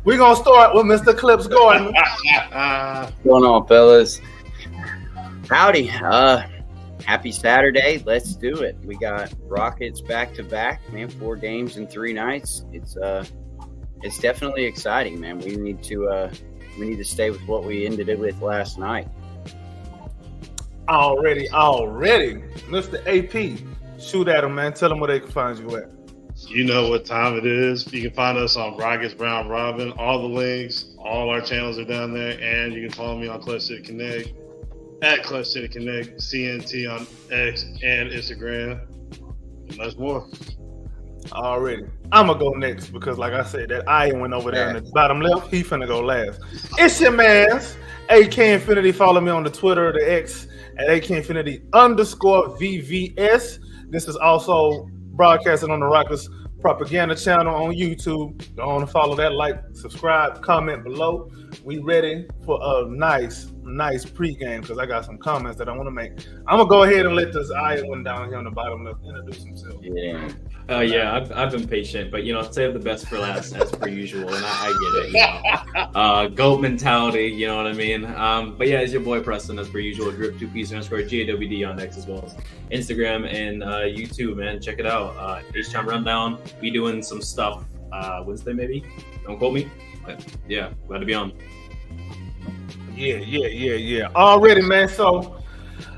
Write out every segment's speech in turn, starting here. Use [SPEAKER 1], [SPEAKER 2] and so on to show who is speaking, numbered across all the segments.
[SPEAKER 1] We're gonna start with Mr. Clips Gordon.
[SPEAKER 2] What's going on, fellas? Howdy. Happy Saturday. Let's do it. We got Rockets back to back, man. 4 games in 3 nights. It's definitely exciting, man. We need to stay with what we ended it with last night.
[SPEAKER 1] Already. Mr. AP, shoot at him, man. Tell them where they can find you at.
[SPEAKER 3] You know what time it is. You can find us on Rockets Round Robin. All the links, all our channels are down there. And you can follow me on Clutch City Connect, at Clutch City Connect, CNT on X and Instagram. And much more.
[SPEAKER 1] Already. I'm going to go next because, like I said, that I went over there in the bottom left. He finna go last. It's your man's AK Infinity. Follow me on the Twitter, the X, at AK Infinity _VVS. This is also broadcasting on the Rockets Propaganda channel on YouTube. Go on and follow that, like, subscribe, comment below. We ready for a nice pregame because I got some comments that I want to make. I'm gonna go ahead and let this one down here on the bottom left introduce himself.
[SPEAKER 2] Yeah.
[SPEAKER 4] I've been patient, but save the best for last as per usual, and I get it. GOAT mentality, you know what I mean. But yeah, it's your boy Preston as per usual. Drip 2Piece _GAWD on X as well as Instagram and YouTube. Man, check it out. H-Time Rundown. We doing some stuff Wednesday maybe. Don't quote me. But yeah, glad to be on.
[SPEAKER 1] Yeah. Already, man. So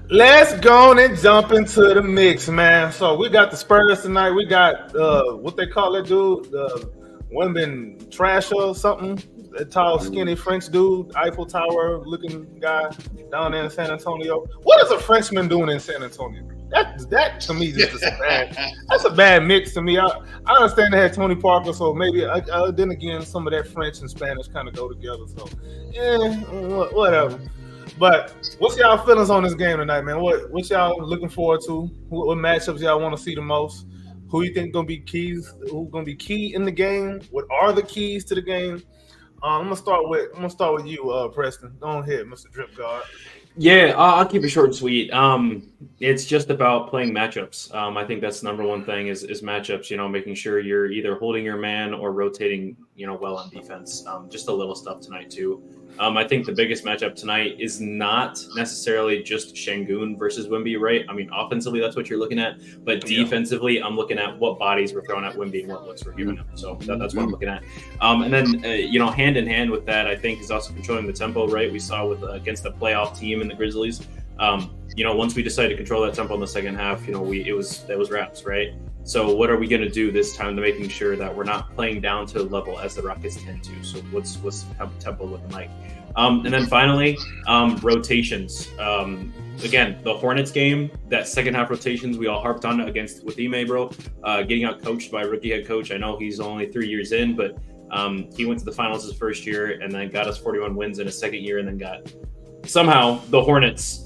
[SPEAKER 1] let's go on and jump into the mix, man. So we got the Spurs tonight. We got what they call it, dude, the women trasher or something. That tall, skinny French dude, Eiffel Tower looking guy down there in San Antonio. What is a Frenchman doing in San Antonio? That to me is just that's a bad mix to me. I understand they had Tony Parker, so maybe then again some of that French and Spanish kind of go together. So whatever. But what's y'all feelings on this game tonight, man? What y'all looking forward to? What matchups y'all want to see the most? Who you think gonna be keys? Who's gonna be key in the game? What are the keys to the game? I'm gonna start with you, Preston. Go ahead, Mr. Drip Guard.
[SPEAKER 4] Yeah, I'll keep it short and sweet. It's just about playing matchups. I think that's the number one thing is matchups. Making sure you're either holding your man or rotating, well on defense. Just a little stuff tonight too. I think the biggest matchup tonight is not necessarily just Şengün versus Wemby, right? I mean, offensively, that's what you're looking at. But defensively, I'm looking at what bodies we're throwing at Wemby and what looks we're giving him. So that's what I'm looking at. And then, hand in hand with that, I think is also controlling the tempo, right? We saw with against the playoff team in the Grizzlies. Once we decided to control that tempo in the second half, it was wraps, right? So what are we going to do this time to making sure that we're not playing down to the level as the Rockets tend to? So what's tempo looking like? And then finally, rotations. Again, the Hornets game, that second half rotations we all harped on with Ime, bro. Getting out coached by a rookie head coach. I know he's only 3 years in, but he went to the finals his first year and then got us 41 wins in his second year and then got somehow the Hornets.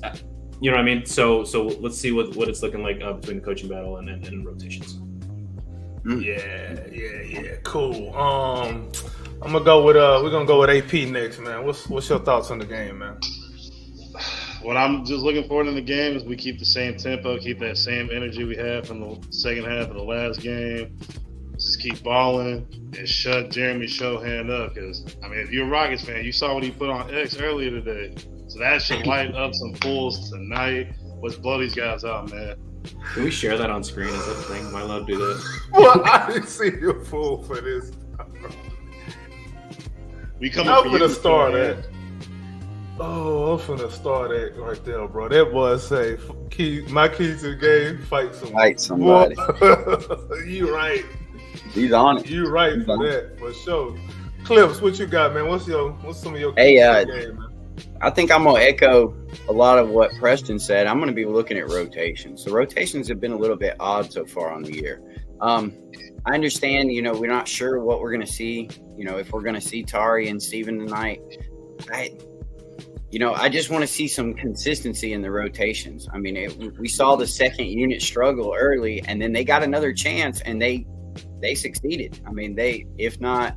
[SPEAKER 4] You know what I mean? So let's see what it's looking like between the coaching battle and rotations.
[SPEAKER 1] Yeah. Cool. I'm gonna go with we're gonna go with AP next, man. What's your thoughts on the game, man?
[SPEAKER 3] What I'm just looking forward in the game is we keep the same tempo, keep that same energy we had from the second half of the last game. Just keep balling and shut Jeremy Shohan up. Because if you're a Rockets fan, you saw what he put on X earlier today. So that should light up some pulls tonight. Let's blow these guys out, man.
[SPEAKER 4] Can we share that on screen? Is that a thing? Am I allowed to do that?
[SPEAKER 1] Well, I didn't see you fool for this.
[SPEAKER 3] We come
[SPEAKER 1] I'm gonna start that. Oh, I'm finna start that right there, bro. That boy say, my key to the game, fight somebody. You right.
[SPEAKER 2] He's on it.
[SPEAKER 1] You right for that, for sure. Clips, what you got, man? What's some of your keys to the game, man?
[SPEAKER 2] I think I'm going to echo a lot of what Preston said. I'm going to be looking at rotations. So rotations have been a little bit odd so far on the year. I understand, we're not sure what we're going to see, if we're going to see Tari and Steven tonight. I just want to see some consistency in the rotations. We saw the second unit struggle early, and then they got another chance, and they succeeded. They, if not,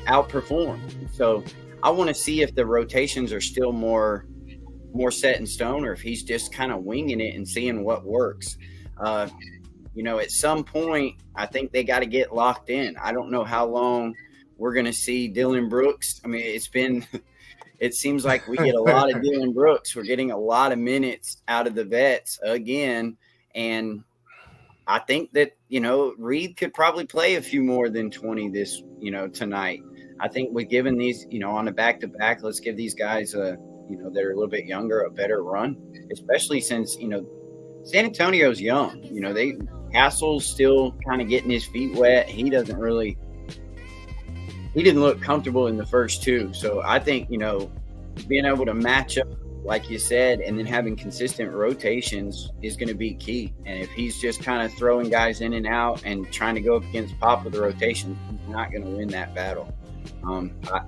[SPEAKER 2] outperformed. So I want to see if the rotations are still more set in stone, or if he's just kind of winging it and seeing what works. At some point, I think they got to get locked in. I don't know how long we're going to see Dylan Brooks. I mean, it seems like we get a lot of Dylan Brooks. We're getting a lot of minutes out of the vets again. And I think that, Reed could probably play a few more than 20 tonight. I think we're giving these, on a back-to-back, let's give these guys that are a little bit younger a better run, especially since, San Antonio's young. Castle's still kind of getting his feet wet. He didn't look comfortable in the first two. So I think, being able to match up, like you said, and then having consistent rotations is going to be key. And if he's just kind of throwing guys in and out and trying to go up against Pop with the rotation, he's not going to win that battle.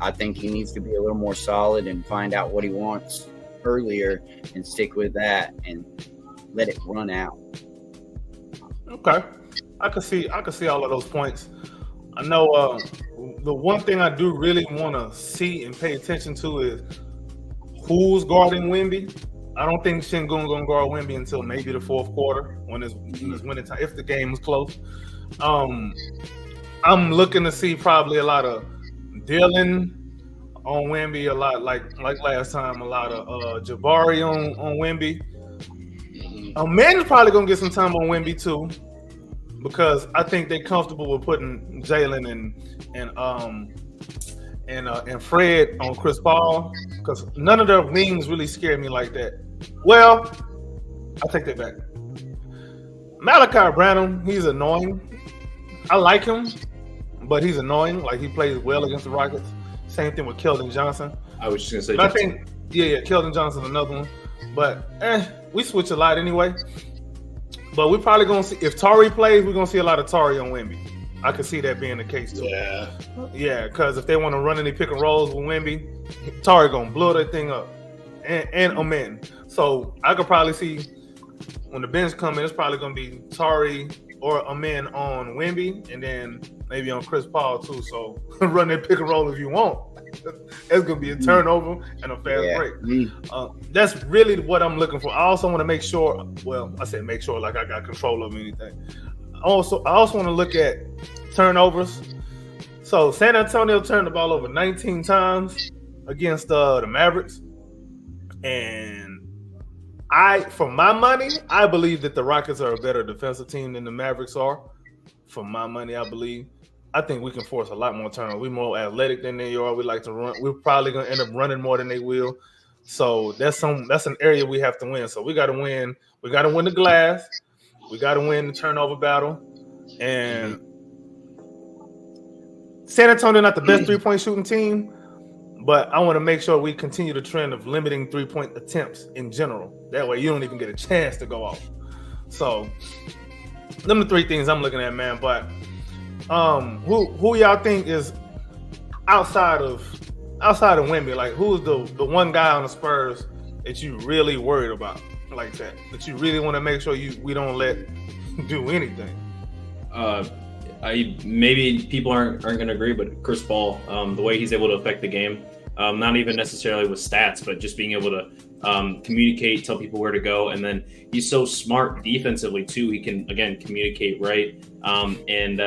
[SPEAKER 2] I think he needs to be a little more solid and find out what he wants earlier and stick with that and let it run out.
[SPEAKER 1] Okay, I can see all of those points. I know the one thing I do really want to see and pay attention to is who's guarding Wemby. I don't think Sengun gonna guard Wemby until maybe the fourth quarter when it's winning time, if the game is close. I'm looking to see probably a lot of Dylan on Wemby, a lot like last time, a lot of Jabari on Wemby. Man's probably gonna get some time on Wemby too, because I think they're comfortable with putting Jalen and Fred on Chris Paul, because none of their wings really scare me like that. Well, I take that back. Malachi Branham, he's annoying. I like him, but he's annoying. Like, he plays well against the Rockets. Same thing with Keldon Johnson.
[SPEAKER 4] I was just gonna say.
[SPEAKER 1] But I think, Keldon Johnson's another one. But we switch a lot anyway. But we're probably gonna see, if Tari plays, we're gonna see a lot of Tari on Wemby. I could see that being the case too. Yeah, because if they want to run any pick and rolls with Wemby, Tari gonna blow that thing up, and Amen. So I could probably see when the bench come in, it's probably gonna be Tari or Amen on Wemby, and then maybe on Chris Paul too. So run that pick and roll if you want. It's gonna be a turnover and a fast break. That's really what I'm looking for. I also want to make sure. Well, I say make sure like I got control of anything. I also want to look at turnovers. So San Antonio turned the ball over 19 times against the Mavericks, and for my money, I believe that the Rockets are a better defensive team than the Mavericks are. For my money, I believe. I think we can force a lot more turnovers. We're more athletic than they are. We like to run. We're probably going to end up running more than they will. So that's an area we have to win. So we got to win. We got to win the glass. We got to win the turnover battle. And San Antonio not the best three-point shooting team, but I want to make sure we continue the trend of limiting three-point attempts in general. That way you don't even get a chance to go off. So them the three things I'm looking at, man. But who y'all think is outside of Wemby? Like, who's the one guy on the Spurs that you really worried about like that you really want to make sure we don't let do anything?
[SPEAKER 4] Maybe people aren't going to agree, but Chris Paul, the way he's able to affect the game, not even necessarily with stats, but just being able to communicate, tell people where to go, and then he's so smart defensively too. He can again communicate right, and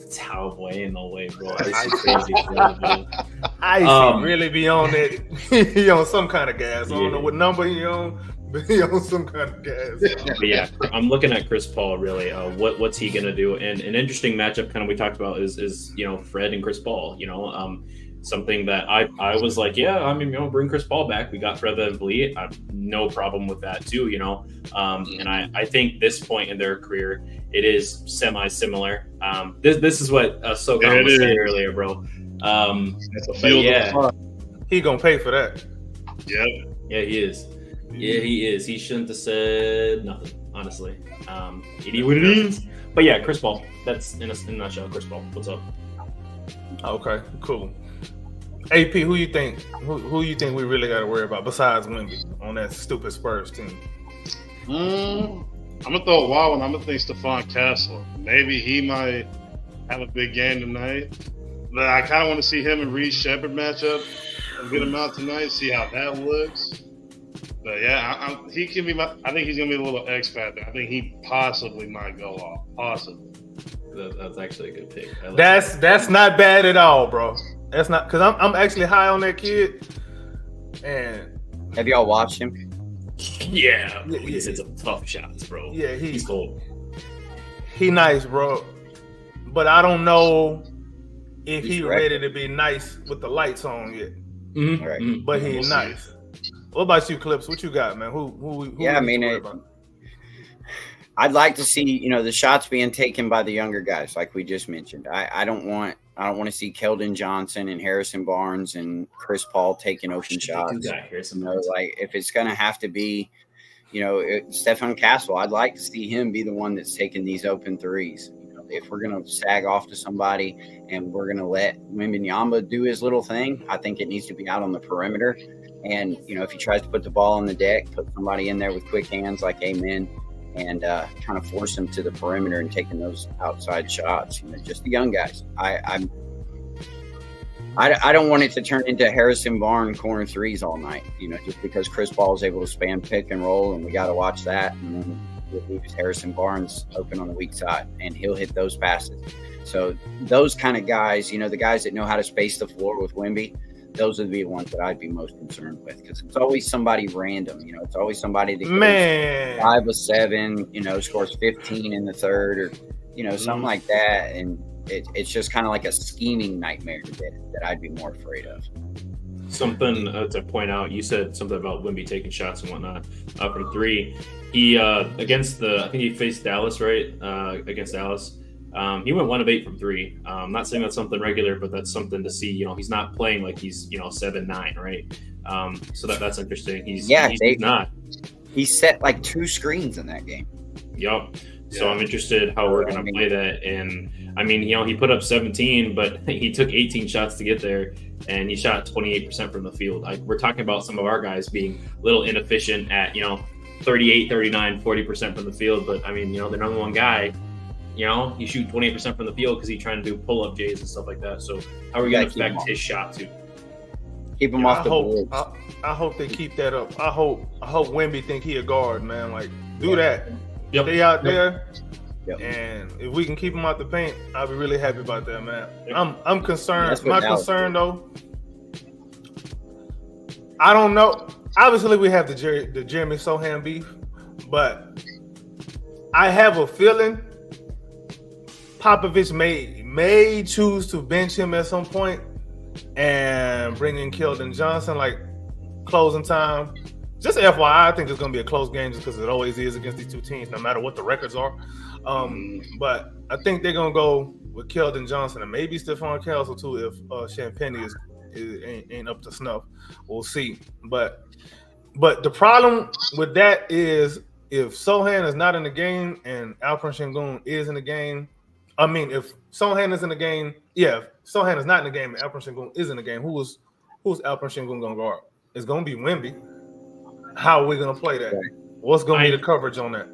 [SPEAKER 4] Talboy, no way, bro. It's crazy.
[SPEAKER 1] I really be on that. He on some kind of gas. I don't know what number he on. But he on some kind of gas.
[SPEAKER 4] But yeah, I'm looking at Chris Paul really. What's he gonna do? And an interesting matchup, kind of we talked about, is Fred and Chris Paul. Something that I was like, bring Chris Paul back. We got Fred VanVleet. I have no problem with that too. And I think this point in their career, it is semi-similar. This is what Sokan was saying earlier, bro.
[SPEAKER 3] It's a field.
[SPEAKER 1] He gonna pay for that.
[SPEAKER 3] Yeah.
[SPEAKER 4] Yeah, he is. Yeah, he is. He shouldn't have said nothing, honestly. But yeah, Chris Paul. That's in a nutshell. Chris Paul. What's up?
[SPEAKER 1] Okay, cool. AP, who you think we really got to worry about besides Wemby on that stupid Spurs team?
[SPEAKER 3] I'm gonna throw a wild one. I'm gonna think Stephon Castle. Maybe he might have a big game tonight. But I kind of want to see him and Reed Shepherd match up a good amount tonight. See how that looks. But yeah, he can be. I think he's gonna be a little X factor. I think he possibly might go off. Possibly.
[SPEAKER 4] That's actually a good pick. I like
[SPEAKER 1] That's not bad at all, bro. That's not because I'm actually high on that kid. And
[SPEAKER 2] Have y'all watched him?
[SPEAKER 4] Yeah,
[SPEAKER 1] Yeah,
[SPEAKER 4] he's
[SPEAKER 1] yeah.
[SPEAKER 4] hit some tough shots, bro.
[SPEAKER 1] yeah,
[SPEAKER 4] He's cold.
[SPEAKER 1] he nice, bro. But I don't know if
[SPEAKER 2] He's
[SPEAKER 1] he ready to be nice with the lights on yet.
[SPEAKER 4] Mhm,
[SPEAKER 2] Right.
[SPEAKER 4] mhm.
[SPEAKER 1] But
[SPEAKER 3] We'll
[SPEAKER 1] he's
[SPEAKER 3] see.
[SPEAKER 1] nice. What about you, Clips? What you got, man? Who
[SPEAKER 2] Yeah, I
[SPEAKER 1] we
[SPEAKER 2] mean,
[SPEAKER 1] need to worry
[SPEAKER 2] it-
[SPEAKER 1] about?
[SPEAKER 2] I'd like to see, the shots being taken by the younger guys, like we just mentioned. I don't want to see Keldon Johnson and Harrison Barnes and Chris Paul taking open
[SPEAKER 4] Should they do
[SPEAKER 2] shots.
[SPEAKER 4] that? Here's some
[SPEAKER 2] Like if it's gonna have to be, Stefan Castle, I'd like to see him be the one that's taking these open threes. If we're gonna sag off to somebody and we're gonna let Wembanyama do his little thing, I think it needs to be out on the perimeter. And if he tries to put the ball on the deck, put somebody in there with quick hands like Amen, and kind of force him to the perimeter and taking those outside shots. Just the young guys. I don't want it to turn into Harrison Barnes corner threes all night. Just because Chris Paul is able to span pick and roll, and we got to watch that. And then we'll leave Harrison Barnes open on the weak side, and he'll hit those passes. So those kind of guys, the guys that know how to space the floor with Wemby, those would be the ones that I'd be most concerned with, because it's always somebody random. It's always somebody that goes
[SPEAKER 1] Man,
[SPEAKER 2] 5 of 7, scores 15 in the third, or something like that, and it's just kind of like a scheming nightmare that I'd be more afraid of.
[SPEAKER 4] Something to point out. You said something about Wemby taking shots and whatnot from three. He against I think he faced Dallas, right? Against Dallas. He went 1 of 8 from three. Not saying that's something regular, but that's something to see. He's not playing like he's 7-9, right? So that's interesting. He's not.
[SPEAKER 2] He set like 2 screens in that game.
[SPEAKER 4] Yep. So I'm interested how we're going to play that. And I mean, he put up 17, but he took 18 shots to get there, and he shot 28% from the field. We're talking about some of our guys being a little inefficient at 38, 39, 40% from the field. But I mean, the number one guy, you shoot 28% from the field because he's trying to do pull-up J's and stuff like that. So how are we going to affect his shot too?
[SPEAKER 2] Keep him off the boards.
[SPEAKER 1] I hope they keep that up. I hope Wemby think he a guard, man. Like, do that.
[SPEAKER 4] Yep.
[SPEAKER 1] Stay out there.
[SPEAKER 2] Yep.
[SPEAKER 1] And if we can keep him out the paint, I'll be really happy about that, man.
[SPEAKER 4] Yep.
[SPEAKER 1] I'm concerned.
[SPEAKER 2] That's what
[SPEAKER 1] My
[SPEAKER 2] Dallas
[SPEAKER 1] concern
[SPEAKER 2] did.
[SPEAKER 1] though, I don't know. Obviously, we have the Jeremy Sohan beef, but I have a feeling Popovich may choose to bench him at some point and bring in Keldon Johnson like closing time. Just FYI, I think it's going to be a close game just because it always is against these two teams, no matter what the records are. But I think they're going to go with Keldon Johnson and maybe Stephon Castle too if Champagne ain't up to snuff. We'll see. But the problem with that is if Sohan is not in the game and Alperen Sengun is in the game. I mean, if Sohan is in the game, if Sohan is not in the game and Alperen Sengun is in the game, who's Alperen Sengun going to guard? It's going to be Wemby. How are we going to play that? What's going to be the coverage on that?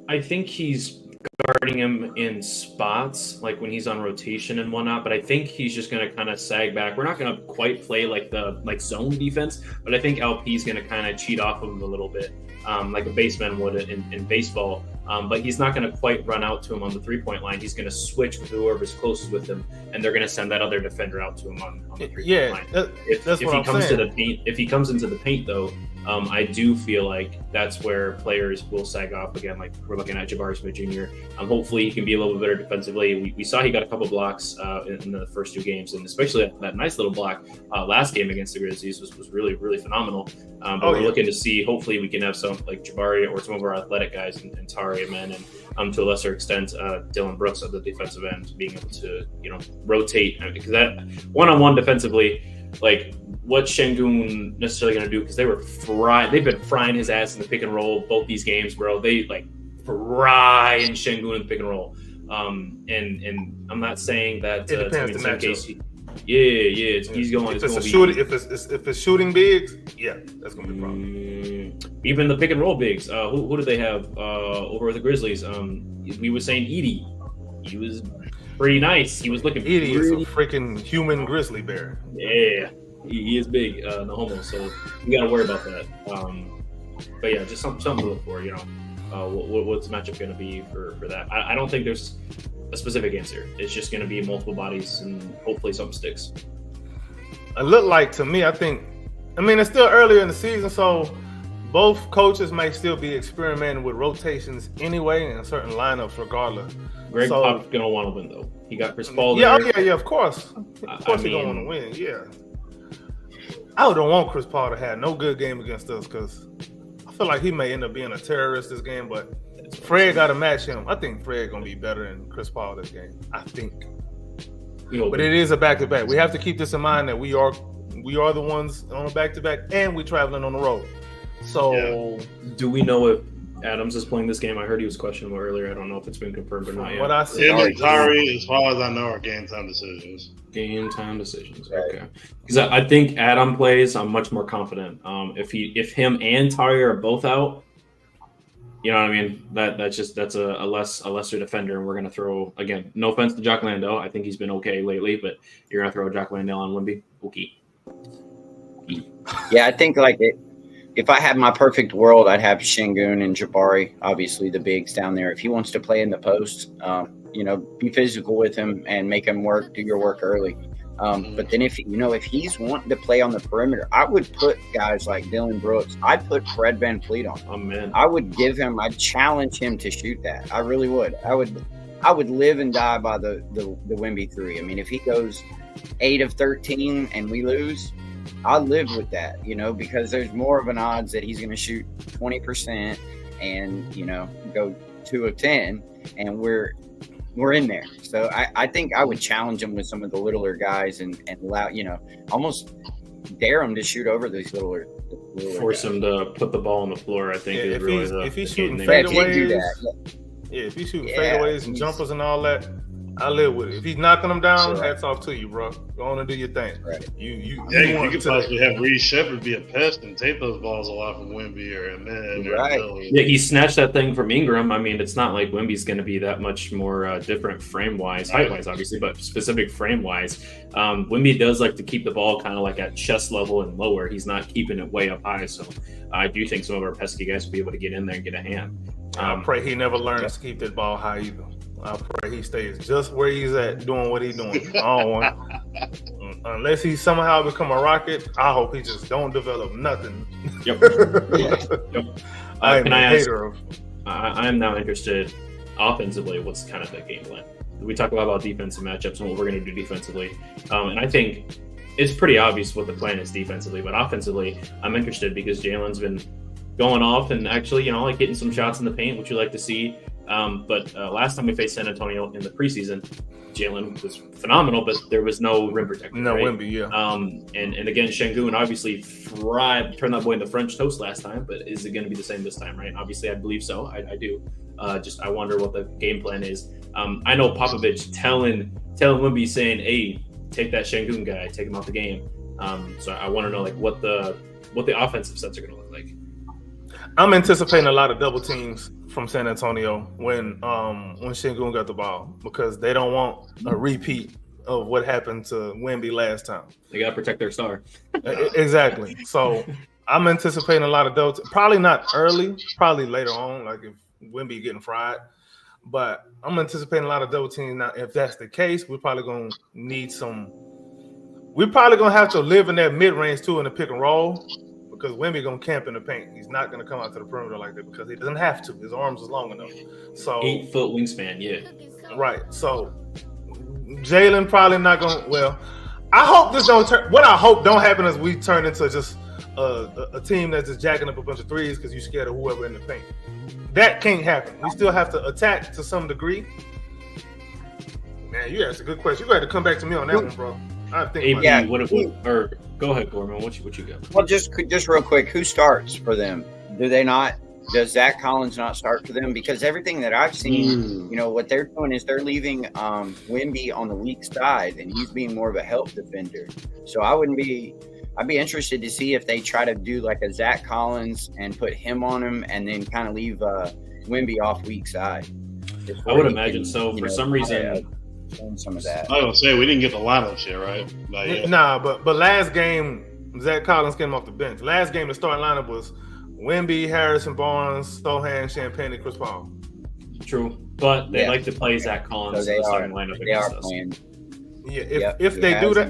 [SPEAKER 4] I think he's guarding him in spots, like when he's on rotation and whatnot, but I think he's just going to kind of sag back. We're not going to quite play like zone defense, but I think LP's going to kind of cheat off of him a little bit, like a baseman would in baseball. But he's not going to quite run out to him on the 3-point line. He's going to switch with whoever's closest with him, and they're going to send that other defender out to him on the 3-point line.
[SPEAKER 1] That's what I'm saying.
[SPEAKER 4] If he comes into the paint, though, I do feel like that's where players will sag off again. Like we're looking at Jabari Smith Jr. Hopefully, he can be a little bit better defensively. We saw he got a couple blocks in the first 2 games, and especially that nice little block last game against the Grizzlies was really, really phenomenal. But we're looking to see. Hopefully, we can have some like Jabari or some of our athletic guys and Tari Amen and to a lesser extent Dylan Brooks at the defensive end being able to rotate, because that one-on-one defensively, like what Sengun necessarily going to do, because they've been frying his ass in the pick and roll both these games, bro. They like frying Sengun in the pick and roll. And I'm not saying that
[SPEAKER 1] it depends the
[SPEAKER 4] matchup. He's going.
[SPEAKER 1] If it's shooting bigs, that's gonna be a problem.
[SPEAKER 4] Even the pick and roll bigs. Who did they have over at the Grizzlies? We were saying Edie. He was pretty nice. He was looking.
[SPEAKER 1] Edie is a freaking human grizzly bear.
[SPEAKER 4] Yeah, he is big, no homo. So we got to worry about that. But yeah, just something to look for. What's the matchup going to be for that? I don't think there's a specific answer. It's just going to be multiple bodies, and hopefully something sticks.
[SPEAKER 1] It looked like to me, I mean, it's still earlier in the season, so both coaches may still be experimenting with rotations anyway in certain lineups regardless.
[SPEAKER 4] Greg
[SPEAKER 1] So-
[SPEAKER 4] Pop's going to want to win, though. He got Chris Paul
[SPEAKER 1] Yeah,
[SPEAKER 4] there.
[SPEAKER 1] yeah, of course. Of course, he's going to want to win, yeah. I don't want Chris Paul to have no good game against us because I feel like he may end up being a terrorist this game, but Fred got to match him. I think Fred going to be better than Chris Paul this game. I think. But it is a back-to-back. We have to keep this in mind that we are the ones on a back-to-back, and we're traveling on the road. So,
[SPEAKER 4] Do we know if Adams is playing this game? I heard he was questionable earlier. I don't know if it's been confirmed or not yet.
[SPEAKER 1] what I see,
[SPEAKER 3] Him and Kyrie, as far as I know, are game time decisions.
[SPEAKER 4] Game time decisions. Okay. Because I think Adam plays. I'm much more confident. If him and Tyre are both out, you know what I mean. That's a lesser defender, and we're gonna throw again. No offense to Jock Landale. I think he's been okay lately, but you're gonna throw Jock Landale on Wemby. Okay.
[SPEAKER 2] Yeah, I think like if I had my perfect world, I'd have Şengün and Jabari, obviously the bigs down there. If he wants to play in the post, be physical with him and make him work, do your work early. But then if he's wanting to play on the perimeter, I would put guys like Dylan Brooks. I'd put Fred VanVleet on.
[SPEAKER 4] Oh man.
[SPEAKER 2] I'd challenge him to shoot that. I really would. I would live and die by the Wemby 3. I mean, if he goes 8 of 13 and we lose, I'll live with that, because there's more of an odds that he's going to shoot 20% and, go 2 of 10, and we're in there. So I think I would challenge him with some of the littler guys and allow, almost dare him to shoot over these littler
[SPEAKER 4] Force
[SPEAKER 2] guys.
[SPEAKER 4] him to put the ball on the floor. I think is really
[SPEAKER 1] if he's
[SPEAKER 4] the
[SPEAKER 1] shooting
[SPEAKER 4] game
[SPEAKER 2] Yeah,
[SPEAKER 4] name.
[SPEAKER 2] if he do
[SPEAKER 1] fadeaways,
[SPEAKER 2] that,
[SPEAKER 1] if he's shooting
[SPEAKER 2] Yeah,
[SPEAKER 1] fadeaways and
[SPEAKER 2] he's-
[SPEAKER 1] jumpers and all that, I live with it. If he's knocking them down,
[SPEAKER 2] Sure.
[SPEAKER 1] hats off to you, bro. Go on and do your thing.
[SPEAKER 2] Right.
[SPEAKER 1] You
[SPEAKER 3] You
[SPEAKER 1] want
[SPEAKER 3] could
[SPEAKER 1] to-
[SPEAKER 3] possibly have Reed Shepherd be a pest and take those balls a lot from Wemby or Amen.
[SPEAKER 2] Right.
[SPEAKER 4] Yeah, he snatched that thing from Ingram. I mean, it's not like Wemby's going to be that much more different frame-wise, height-wise, obviously, but specific frame-wise. Wemby does like to keep the ball kind of like at chest level and lower. He's not keeping it way up high. So I do think some of our pesky guys will be able to get in there and get a hand.
[SPEAKER 1] I pray he never learns to keep that ball high either. I pray he stays just where he's at, doing what he's doing. I don't want, unless he somehow become a Rocket. I hope he just don't develop nothing.
[SPEAKER 4] Yep.
[SPEAKER 1] I am
[SPEAKER 4] Can
[SPEAKER 1] a
[SPEAKER 4] I ask?
[SPEAKER 1] hater of.
[SPEAKER 4] I am now interested offensively. What's kind of the game plan? We talk a lot about defensive matchups and what we're going to do defensively, and I think it's pretty obvious what the plan is defensively. But offensively, I'm interested because Jalen's been going off and actually, like getting some shots in the paint, which you like to see. But last time we faced San Antonio in the preseason, Jalen was phenomenal, but there was no rim protector.
[SPEAKER 1] No,
[SPEAKER 4] right?
[SPEAKER 1] Wemby, yeah.
[SPEAKER 4] And again, Şengün obviously turned that boy into French toast last time, but is it going to be the same this time, right? Obviously, I believe so. I do. I wonder what the game plan is. I know Popovich telling Wemby saying, "Hey, take that Şengün guy, take him out the game." So I want to know what the offensive sets are going to look like.
[SPEAKER 1] I'm anticipating a lot of double teams from San Antonio when Şengün got the ball because they don't want a repeat of what happened to Wemby last time.
[SPEAKER 4] They got to protect their star.
[SPEAKER 1] Exactly. So I'm anticipating a lot of double. Probably not early. Probably later on, like if Wemby getting fried. But I'm anticipating a lot of double teams. Now, if that's the case, we're probably gonna need some. We're probably gonna have to live in that mid range too in the pick and roll. Because Wemby gonna camp in the paint. He's not gonna come out to the perimeter like that because he doesn't have to. His arms is long enough. So
[SPEAKER 4] 8-foot wingspan, yeah.
[SPEAKER 1] right. So Jalen probably not gonna. Well, I hope this don't turn. What I hope don't happen is we turn into just a team that's just jacking up a bunch of threes because you're scared of whoever in the paint. That can't happen. We still have to attack to some degree. Man, you asked a good question. You got to come back to me on that one, bro. I think.
[SPEAKER 4] AB,
[SPEAKER 2] Yeah.
[SPEAKER 4] or go ahead, Gorman. What you got?
[SPEAKER 2] Well, just real quick, who starts for them? Do they not? Does Zach Collins not start for them? Because everything that I've seen, what they're doing is they're leaving Wemby on the weak side, and he's being more of a help defender. So I'd be interested to see if they try to do like a Zach Collins and put him on him, and then kind of leave Wemby off weak side.
[SPEAKER 4] I would imagine so. For some reason,
[SPEAKER 2] some of that.
[SPEAKER 3] I was gonna say we didn't get the lineups yet, right? Not yet.
[SPEAKER 1] Nah, but last game, Zach Collins came off the bench. Last game, the starting lineup was Wemby, Harrison Barnes, Sohan, Champagne, and Chris Paul.
[SPEAKER 4] True, but they like to play Zach Collins in the starting lineup
[SPEAKER 2] They are
[SPEAKER 4] against us.
[SPEAKER 2] playing.
[SPEAKER 1] Yeah, if they do that,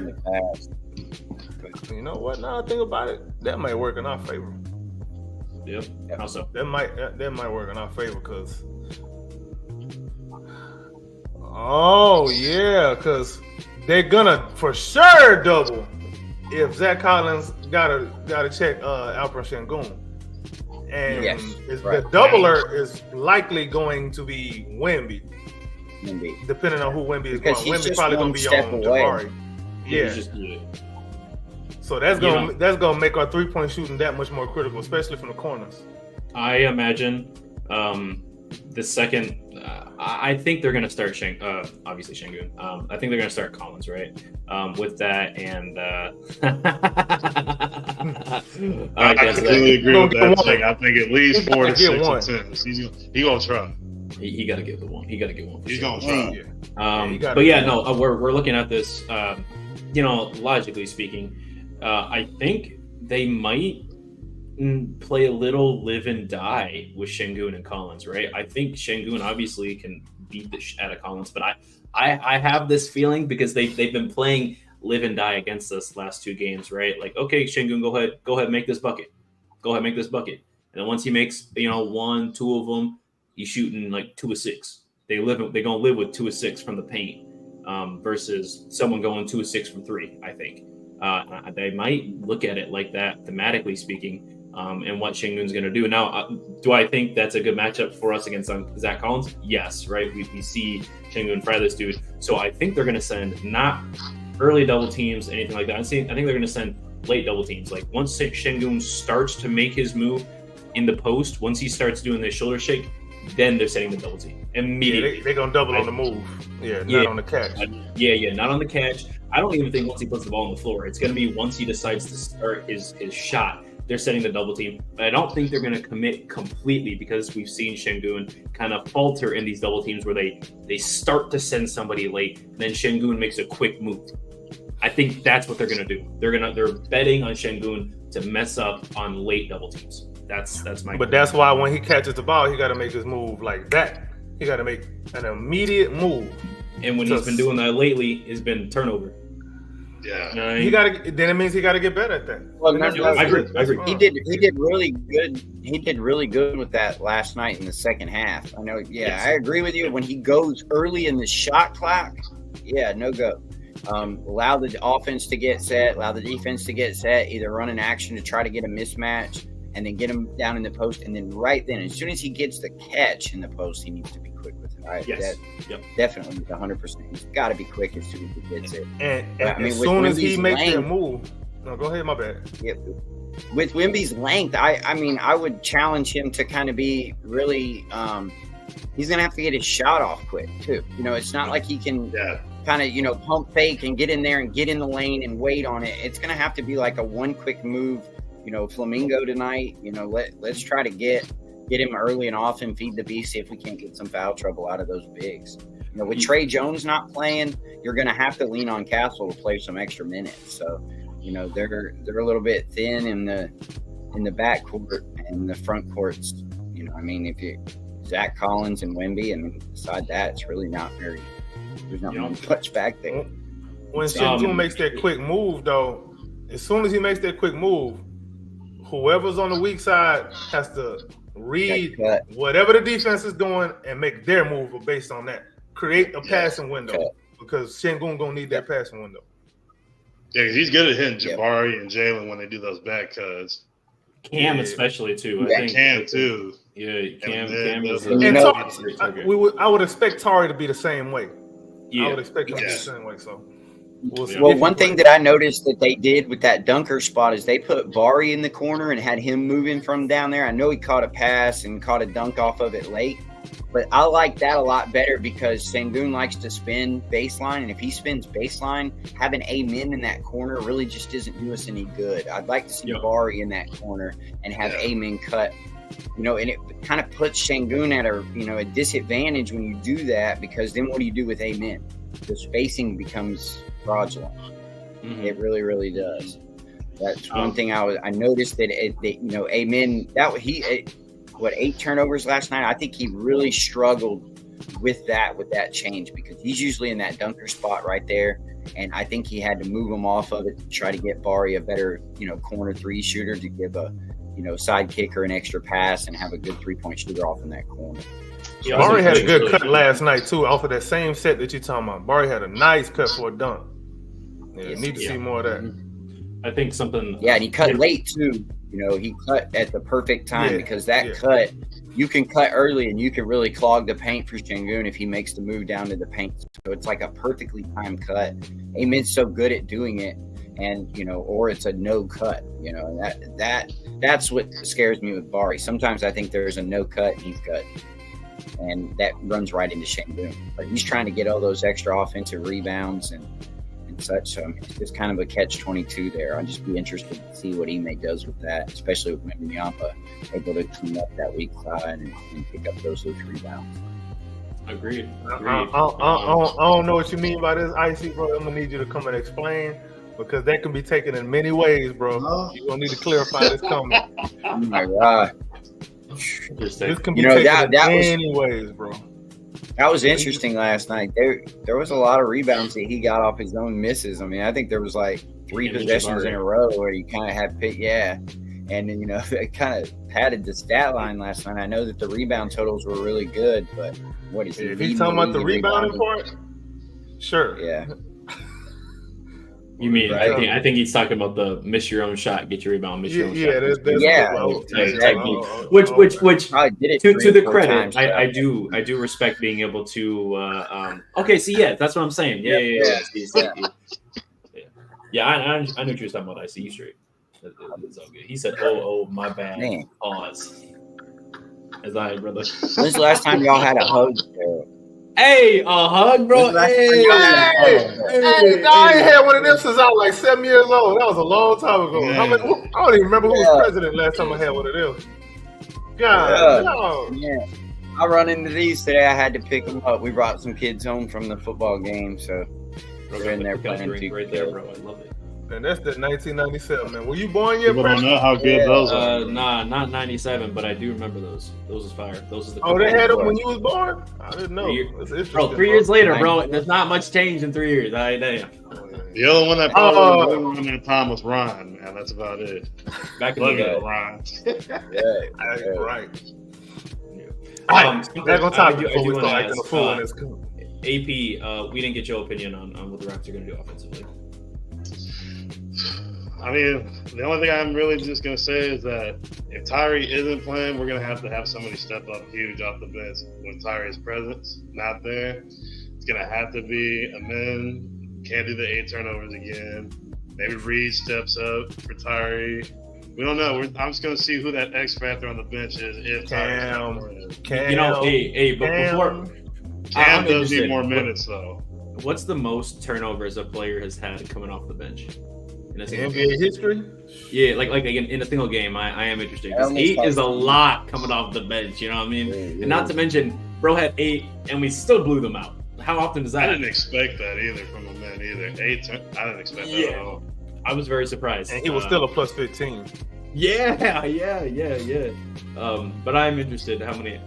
[SPEAKER 1] you know what? Now I think about it, that might work in our favor.
[SPEAKER 4] Yep. How so?
[SPEAKER 1] That might work in our favor because. Oh yeah, because they're gonna for sure double if Zach Collins gotta check Alperen Sengun. And the doubler is likely going to be Wemby. Depending on who Wemby is
[SPEAKER 2] because
[SPEAKER 1] going. Wemby probably going to be on Jabari. Yeah. So that's gonna make our 3-point shooting that much more critical, especially from the corners.
[SPEAKER 4] I imagine the second. I think they're going to start obviously Sengun. I think they're going to start Collins, right? With that and
[SPEAKER 3] I completely agree with that. I think at least 4 to 6 attempts. He's gonna try.
[SPEAKER 4] He got to get the one. He got to get one.
[SPEAKER 3] He's gonna try.
[SPEAKER 4] But yeah, no, we're looking at this. Logically speaking, I think they might play a little live and die with Sengun and Collins, right? I think Sengun obviously can beat the shit out of Collins, but I have this feeling because they've been playing live and die against us last 2 games, right? Like, okay, Sengun, go ahead, make this bucket. And then once he makes 1, 2 of them, he's shooting like 2 of 6. They're gonna live with 2 of 6 from the paint versus someone going 2 of 6 from 3. I think they might look at it like that, thematically speaking. And what Sengun's going to do. Now, do I think that's a good matchup for us against Zach Collins? Yes, right? We see Sengun fry this dude. So I think they're going to send not early double teams, anything like that. I think they're going to send late double teams. Like once Sengun starts to make his move in the post, once he starts doing the shoulder shake, then they're setting the double team immediately.
[SPEAKER 1] Yeah, they're going to double on the move. Not on the catch.
[SPEAKER 4] Not on the catch. I don't even think once he puts the ball on the floor. It's going to be once he decides to start his shot. They're setting the double team. But I don't think they're going to commit completely because we've seen Sengun kind of falter in these double teams where they start to send somebody late, then Sengun makes a quick move. I think that's what they're going to do. They're betting on Sengun to mess up on late double teams. That's my.
[SPEAKER 1] But that's why when he catches the ball, he got to make his move like that. He got to make an immediate move.
[SPEAKER 4] And when he's been doing that lately, it's been turnover.
[SPEAKER 3] Yeah,
[SPEAKER 1] he got to. Then it means he got to get better at that.
[SPEAKER 2] Well,
[SPEAKER 4] I agree.
[SPEAKER 2] He did really good. He did really good with that last night in the second half. I know. Yeah, yes. I agree with you. When he goes early in the shot clock, no go. Allow the offense to get set. Allow the defense to get set. Either run an action to try to get a mismatch, and then get him down in the post. And then right then, as soon as he gets the catch in the post, he needs to be quick with it. Right?
[SPEAKER 4] Yes.
[SPEAKER 2] Definitely 100%. He's got to be quick as soon as he gets it.
[SPEAKER 1] And as soon as he makes that move, no, go ahead. My bad.
[SPEAKER 2] Yeah. With Wemby's length, I would challenge him to kind of be really. He's gonna have to get his shot off quick too. It's not like he can kind of pump fake and get in there and get in the lane and wait on it. It's gonna have to be like a one quick move. Flamingo tonight. Let's try to get him early and often, feed the beast, see if we can't get some foul trouble out of those bigs. With Trey Jones not playing, you're going to have to lean on Castle to play some extra minutes. So, they're a little bit thin in the back court and the front courts. If you Zach Collins and Wemby, and beside that, it's really not very. There's not much back there.
[SPEAKER 1] When Sengun makes that quick move, though, as soon as he makes that quick move, whoever's on the weak side has to read whatever the defense is doing and make their move based on that. Create a passing window because Sengun gonna need that passing window.
[SPEAKER 3] Yeah, because he's good at hitting Jabari and Jalen when they do those back cuts.
[SPEAKER 4] Cam especially too.
[SPEAKER 3] I think Cam too.
[SPEAKER 4] Yeah, Cam is.
[SPEAKER 1] I would expect Tari to be the same way.
[SPEAKER 4] Yeah.
[SPEAKER 1] I would expect him to be the same way. So.
[SPEAKER 2] Well, one thing that I noticed that they did with that dunker spot is they put Bari in the corner and had him moving from down there. I know he caught a pass and caught a dunk off of it late, but I like that a lot better because Sengun likes to spin baseline, and if he spins baseline, having Amen in that corner really just doesn't do us any good. I'd like to see Bari in that corner and have Amen cut. And it kind of puts Sengun at a disadvantage when you do that, because then what do you do with Amen? The spacing becomes fraudulent. Mm-hmm. It really, really does. That's one thing I noticed that Amen 8 turnovers last night. I think he really struggled with that change because he's usually in that dunker spot right there. And I think he had to move him off of it to try to get Bari a better, corner 3 shooter to give a, side kick or an extra pass and have a good 3-point shooter off in that corner.
[SPEAKER 1] Bari had a good cut last night too, off of that same set that you're talking about. Bari had a nice cut for a dunk. Yeah, need to see more of that.
[SPEAKER 4] I think something.
[SPEAKER 2] Yeah, and he cut late too. He cut at the perfect time because that cut, you can cut early and you can really clog the paint for Şengün if he makes the move down to the paint. So it's like a perfectly timed cut. Amin's so good at doing it, and or it's a no cut. And that's what scares me with Bari. Sometimes I think there's a no cut and he's cut, and that runs right into Şengün. But he's trying to get all those extra offensive rebounds and such. So it's just kind of a catch-22 there. I'd just be interested to see what Ime does with that, especially with Wembanyama able to clean up that weak side and pick up those loose rebounds.
[SPEAKER 4] Agreed.
[SPEAKER 1] I don't know what you mean by this, Icy, bro. I'm gonna need you to come and explain because that can be taken in many ways, bro. You're gonna need to clarify this comment.
[SPEAKER 2] Oh my God.
[SPEAKER 1] This can be taken in many ways, bro.
[SPEAKER 2] That was interesting last night. There was a lot of rebounds that he got off his own misses. I mean, I think there was like 3 possessions in a row where he kind of had pick, and then it kind of padded the stat line last night. I know that the rebound totals were really good, but what is he?
[SPEAKER 1] If he's talking about the rebounding part, sure.
[SPEAKER 2] Yeah.
[SPEAKER 4] You mean I think he's talking about the miss your own shot, get your rebound, miss your own shot.
[SPEAKER 2] Exactly.
[SPEAKER 4] Which to the credit,
[SPEAKER 2] times,
[SPEAKER 4] I do respect being able to. Okay, see, that's what I'm saying. Yeah. I knew what you were talking about. I see you straight. It's all good. He said, "Oh, my bad."
[SPEAKER 2] Man.
[SPEAKER 4] Pause. As I, brother.
[SPEAKER 2] When's the last time y'all had a hug?
[SPEAKER 4] Hey, a hug, bro. Hey,
[SPEAKER 1] I ain't had one of them since I was like 7 years old. That was a long time ago. I don't even remember who was president last time I had one of them. God,
[SPEAKER 2] yeah. I run into these today. I had to pick them up. We brought some kids home from the football game, so they're in there playing
[SPEAKER 4] right there, bro. I love it.
[SPEAKER 1] And that's the 1997, man. Were you born yet?
[SPEAKER 3] People don't know how good those are.
[SPEAKER 4] Nah, not 97, but I do remember those. Those was fire. Those is the.
[SPEAKER 1] Oh, they had them when you was born? I didn't know.
[SPEAKER 4] Bro, 3 years later, bro. There's not much change in 3 years. I damn.
[SPEAKER 3] The other one that probably around that time was Ron, man. That's about it.
[SPEAKER 4] Back in the day,
[SPEAKER 3] Ron.
[SPEAKER 1] Right.
[SPEAKER 4] Back
[SPEAKER 1] on top before we start acting a fool in this
[SPEAKER 4] AP, we didn't get your opinion on what the Raptors are going to do offensively.
[SPEAKER 3] I mean, the only thing I'm really just going to say is that if Tyree isn't playing, we're going to have somebody step up huge off the bench when Tyree's presence not there. It's going to have to be Amin. Can't do the 8 turnovers again. Maybe Reed steps up for Tyree. We don't know. I'm just going to see who that X factor on the bench is if Tyree's not playing.
[SPEAKER 4] But before
[SPEAKER 3] Cam does need more minutes, though.
[SPEAKER 4] What's the most turnovers a player has had coming off the bench? In a single
[SPEAKER 1] NBA history?
[SPEAKER 4] Yeah, like in a single game, I am interested. Because 8 is a lot coming off the bench, you know what I mean? And not to mention, bro had 8, and we still blew them out. How often does that
[SPEAKER 3] I didn't expect that either from a man either. 8, I didn't expect that at all.
[SPEAKER 4] I was very surprised.
[SPEAKER 1] And he was still a plus 15.
[SPEAKER 4] Yeah. But I'm interested how many,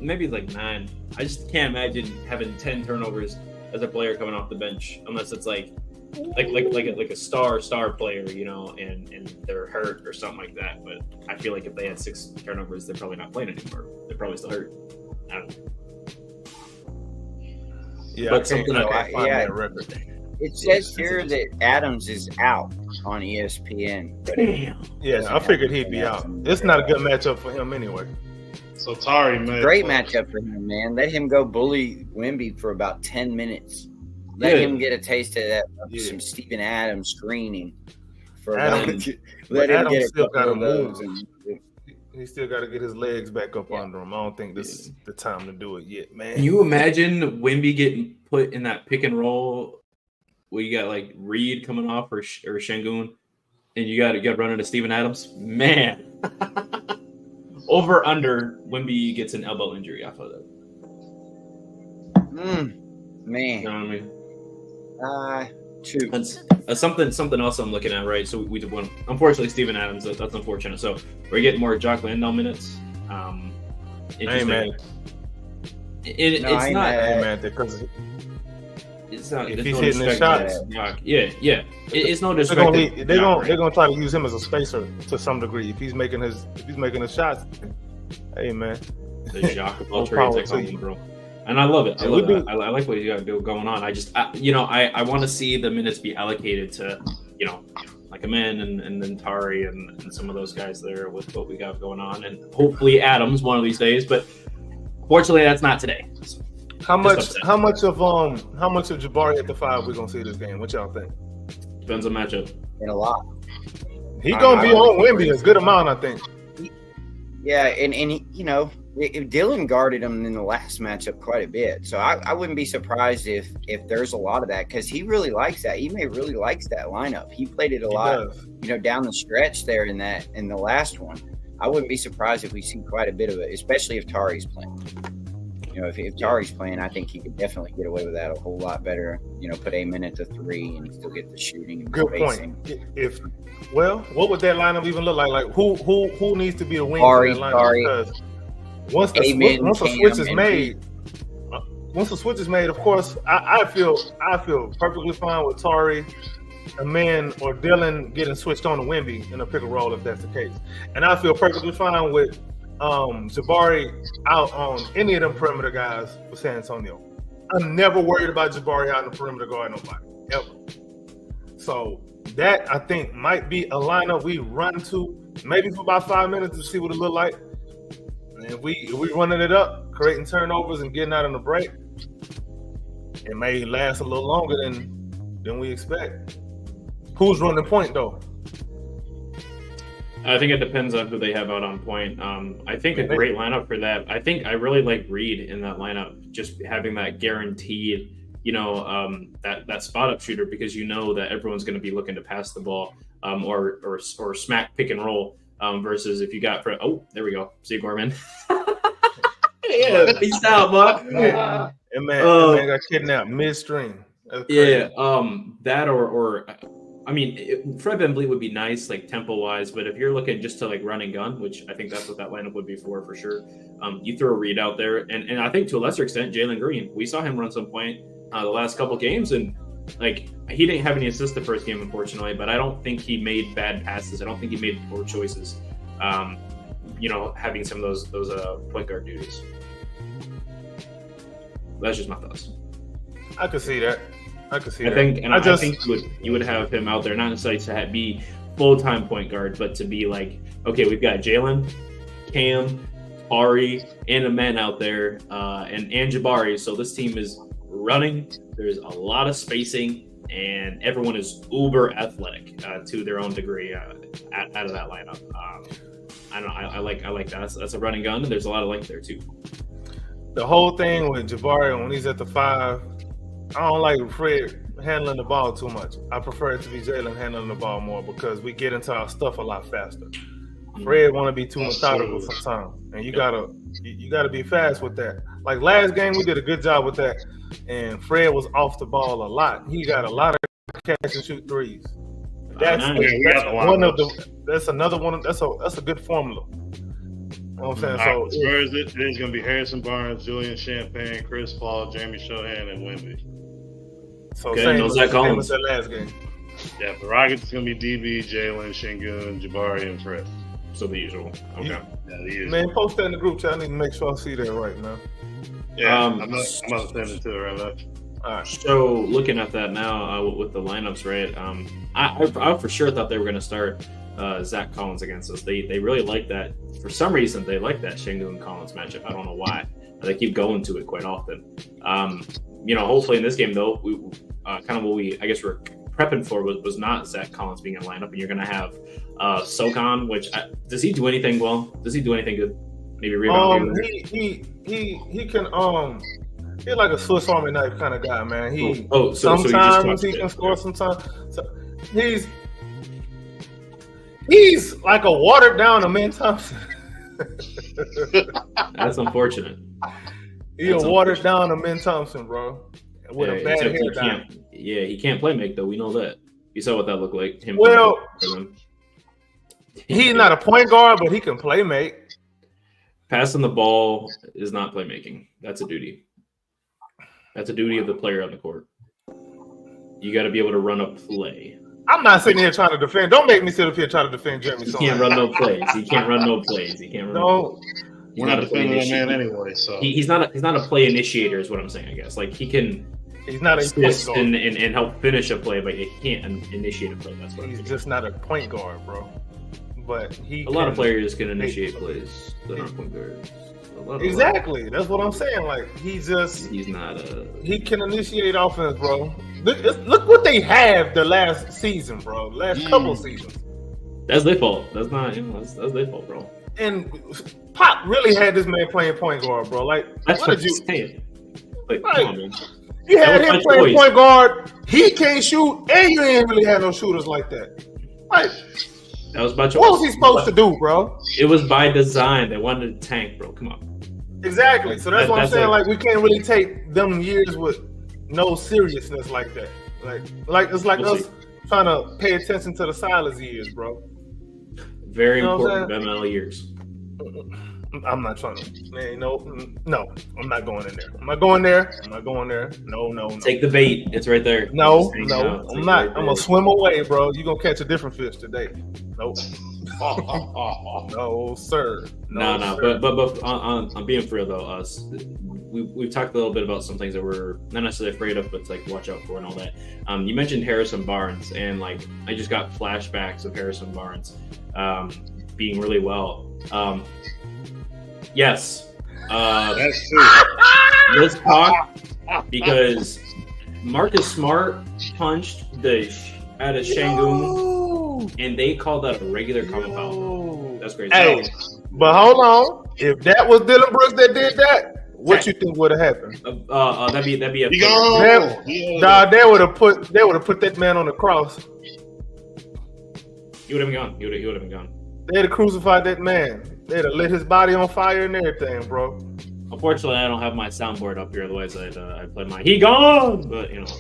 [SPEAKER 4] maybe like 9. I just can't imagine having 10 turnovers as a player coming off the bench, unless it's like a star player, and they're hurt or something like that. But I feel like if they had 6 turnovers, they're probably not playing anymore. They're probably still hurt. I don't know.
[SPEAKER 1] Yeah,
[SPEAKER 4] but something
[SPEAKER 2] it says here that Adams is out on ESPN.
[SPEAKER 4] Damn.
[SPEAKER 1] Yeah, I figured he'd be out. It's not a good matchup for him anyway.
[SPEAKER 3] So Tari, man,
[SPEAKER 2] great matchup for him, man. Let him go bully Wemby for about 10 minutes. Let him get a taste of that some Steven Adams screening.
[SPEAKER 1] Let him
[SPEAKER 2] get a
[SPEAKER 1] still
[SPEAKER 2] couple of those.
[SPEAKER 1] He still got to get his legs back up under him. I don't think this is the time to do it yet, man.
[SPEAKER 4] Can you imagine Wemby getting put in that pick and roll where you got like Reed coming off or Şengün, and you got running to Steven Adams? Man. Over under Wemby gets an elbow injury off of that.
[SPEAKER 2] Man.
[SPEAKER 4] You know what I mean?
[SPEAKER 2] 2.
[SPEAKER 4] Something else I'm looking at, right? So we did one. Unfortunately, Steven Adams. That's unfortunate. So we're getting more Jock Landale minutes.
[SPEAKER 1] Hey man,
[SPEAKER 2] I
[SPEAKER 4] it's
[SPEAKER 2] ain't
[SPEAKER 4] not.
[SPEAKER 2] mad at
[SPEAKER 1] hey
[SPEAKER 2] it.
[SPEAKER 1] man, because
[SPEAKER 4] It's not.
[SPEAKER 1] if
[SPEAKER 4] It's
[SPEAKER 1] he's
[SPEAKER 4] no
[SPEAKER 1] hitting his
[SPEAKER 4] disrespect
[SPEAKER 1] shots,
[SPEAKER 4] to Doc. Yeah. It's no
[SPEAKER 1] they're
[SPEAKER 4] disrespect.
[SPEAKER 1] gonna
[SPEAKER 4] to
[SPEAKER 1] they're
[SPEAKER 4] Doc,
[SPEAKER 1] gonna
[SPEAKER 4] right?
[SPEAKER 1] they're gonna try to use him as a spacer to some degree. If he's making his shots, hey man,
[SPEAKER 4] The Jacques of all
[SPEAKER 1] More
[SPEAKER 4] trades,
[SPEAKER 1] power
[SPEAKER 4] I
[SPEAKER 1] to
[SPEAKER 4] call
[SPEAKER 1] you.
[SPEAKER 4] him, bro. And I love it. I
[SPEAKER 1] Yeah,
[SPEAKER 4] love
[SPEAKER 1] we
[SPEAKER 4] it.
[SPEAKER 1] do.
[SPEAKER 4] I like what you got going on. I want to see the minutes be allocated to, like Amen and then Tari and some of those guys there with what we got going on, and hopefully Adams one of these days. But fortunately, that's not today. So,
[SPEAKER 1] How much
[SPEAKER 4] upset.
[SPEAKER 1] how much of Jabari at the 5 we gonna see this game? What y'all think?
[SPEAKER 4] depends on matchup.
[SPEAKER 2] In a lot.
[SPEAKER 1] He gonna be
[SPEAKER 2] I
[SPEAKER 1] on
[SPEAKER 2] would-
[SPEAKER 1] Wemby a good amount, I think.
[SPEAKER 2] Yeah, and if Dylan guarded him in the last matchup quite a bit, so I wouldn't be surprised if there's a lot of that because he really likes that. He really likes that lineup. He played it a
[SPEAKER 1] He
[SPEAKER 2] lot,
[SPEAKER 1] does.
[SPEAKER 2] down the stretch there in the last one. I wouldn't be surprised if we see quite a bit of it, especially if Tari's playing. If Tari's playing, I think he could definitely get away with that a whole lot better. Put Amen at the 3 and still get the shooting and
[SPEAKER 1] Good
[SPEAKER 2] spacing.
[SPEAKER 1] point. What would that lineup even look like? Like who needs to be the wing
[SPEAKER 2] Tari,
[SPEAKER 1] for that lineup?
[SPEAKER 2] Tari.
[SPEAKER 1] Because once the
[SPEAKER 2] Amen,
[SPEAKER 1] switch is
[SPEAKER 2] Cam,
[SPEAKER 1] made, of course, I feel perfectly fine with Tari, Amen, or Dylan getting switched on to Wemby in a pick and roll if that's the case. And I feel perfectly fine with Jabari out on any of them perimeter guys for San Antonio. I'm never worried about Jabari out in the perimeter guarding nobody, ever. So that, I think, might be a lineup we run to maybe for about 5 minutes to see what it look like. And if we running it up, creating turnovers and getting out on the break, it may last a little longer than we expect. Who's running point, though?
[SPEAKER 4] I think it depends on who they have out on point. I think a great lineup for that. I really like Reed in that lineup, just having that guaranteed, that spot up shooter, because that everyone's going to be looking to pass the ball, or smack pick and roll, versus if you got there we go, see Gorman. Yeah, peace out, bud.
[SPEAKER 1] That man got kidnapped midstream.
[SPEAKER 4] Yeah, that or I mean, Fred VanVleet would be nice, like tempo-wise, but if you're looking just to like run and gun, which I think that's what that lineup would be for sure, you throw a Reed out there, and I think to a lesser extent, Jalen Green. We saw him run some point the last couple games, and like he didn't have any assists the first game, unfortunately, but I don't think he made bad passes. I don't think he made poor choices. Having some of those point guard duties. That's just my thoughts.
[SPEAKER 1] I could see that. I
[SPEAKER 4] think you would have him out there, not necessarily to be full-time point guard, but to be like, okay, we've got Jalen, Cam, Ari, and Amen out there, and Jabari. So this team is running. There's a lot of spacing, and everyone is uber athletic to their own degree out of that lineup. I don't know. I like that. That's a running gun, and there's a lot of length there too.
[SPEAKER 1] The whole thing with Jabari when he's at the 5, I don't like Fred handling the ball too much. I prefer it to be Jalen handling the ball more because we get into our stuff a lot faster. Fred want to be too methodical sometimes, and you gotta be fast with that. Like last game, we did a good job with that, and Fred was off the ball a lot. He got a lot of catch and shoot threes. That's another one. That's a good formula. You know what I'm saying? So
[SPEAKER 3] Spurs, it is going to be Harrison Barnes, Julian Champagne, Chris Paul, Jeremy Shohan, and Wemby.
[SPEAKER 1] So
[SPEAKER 4] okay,
[SPEAKER 1] same
[SPEAKER 4] no Zach Collins.
[SPEAKER 1] as that last game.
[SPEAKER 3] Yeah, for Rockets, it's going to be DB, Jalen, Şengün, Jabari, and Fred.
[SPEAKER 4] So the usual. Okay.
[SPEAKER 3] Yeah, the usual.
[SPEAKER 1] Man, post that in the group chat. I need to make sure I see that right now.
[SPEAKER 3] Yeah, I'm not sending it to her right now.
[SPEAKER 1] All right.
[SPEAKER 4] So looking at that now with the lineups, right? I for sure thought they were going to start Zach Collins against us. They really like that. For some reason, they like that Şengün Collins matchup. I don't know why. They keep going to it quite often. Hopefully in this game though, we kind of what we I guess we're prepping for was not Zach Collins being in lineup, and you're going to have Sochan. Which does he do anything well? Does he do anything good? Maybe rebound.
[SPEAKER 1] He can he's like a Swiss Army knife kind of guy, man. Sometimes he can score. Sometimes he's like a watered down Amen Thompson.
[SPEAKER 4] That's unfortunate.
[SPEAKER 1] He's a watered down Amen Thompson, bro, with a bad hair down.
[SPEAKER 4] He can't play make though. We know that. You saw what that looked like.
[SPEAKER 1] He's not a point guard, but he can play make.
[SPEAKER 4] Passing the ball is not playmaking. That's a duty. That's a duty of the player on the court. You got to be able to run a play.
[SPEAKER 1] I'm not sitting here trying to defend. Don't make me sit up here trying to defend Jeremy.
[SPEAKER 4] He can't run no plays. He can't run no plays. He can't run.
[SPEAKER 1] No.
[SPEAKER 3] We're not defending that man anyway. So
[SPEAKER 4] he's not a play initiator, is what I'm saying. I guess like he can.
[SPEAKER 1] He's not a
[SPEAKER 4] assist
[SPEAKER 1] point guard.
[SPEAKER 4] and help finish a play, but he can't initiate a play. That's what
[SPEAKER 1] He's just not a point guard, bro. But
[SPEAKER 4] a lot of players can initiate plays. They're not point guards.
[SPEAKER 1] Exactly. That's what I'm saying. Like he's
[SPEAKER 4] not a.
[SPEAKER 1] He can initiate offense, bro. Look what they have the last season, bro. Last couple seasons.
[SPEAKER 4] That's their fault. That's not. That's their fault, bro.
[SPEAKER 1] And Pop really had this man playing point guard, bro. Like
[SPEAKER 4] that's
[SPEAKER 1] what
[SPEAKER 4] what
[SPEAKER 1] did you
[SPEAKER 4] saying. Like,
[SPEAKER 1] right.
[SPEAKER 4] come on, man.
[SPEAKER 1] You had him playing point guard. He can't shoot, and you ain't really had no shooters like that. Like
[SPEAKER 4] that was by choice.
[SPEAKER 1] What was he supposed to do, bro?
[SPEAKER 4] It was by design. They wanted to tank, bro. Come on.
[SPEAKER 1] Exactly. So that's what I'm saying. Like we can't really take them years with no seriousness like that. Like it's like us trying to pay attention to the Silas years, bro.
[SPEAKER 4] Very important ML years.
[SPEAKER 1] I'm not trying to. Man, no, I'm not going in there. I'm not going there. No.
[SPEAKER 4] Take the bait. It's right there.
[SPEAKER 1] No, I'm not. Right, I'm gonna swim away, bro. You're gonna catch a different fish today. Nope. No, sir.
[SPEAKER 4] No.
[SPEAKER 1] Sir.
[SPEAKER 4] But on being for real though, we've talked a little bit about some things that we're not necessarily afraid of, but it's like watch out for and all that. You mentioned Harrison Barnes, and like I just got flashbacks of Harrison Barnes being really well. Yes,
[SPEAKER 3] that's true.
[SPEAKER 4] Let's talk because Marcus Smart punched out of Şengün, and they called that a regular common foul. That's crazy.
[SPEAKER 1] Hey, but hold on. If that was Dylan Brooks that did that, what you think would have happened?
[SPEAKER 4] That'd be a.
[SPEAKER 1] They would have put that man on the cross.
[SPEAKER 4] He would have been gone. He would have been gone.
[SPEAKER 1] They'd have crucified that man. They'd have lit his body on fire and everything, bro.
[SPEAKER 4] Unfortunately, I don't have my soundboard up here. Otherwise, I'd play my "He Gone," but you know,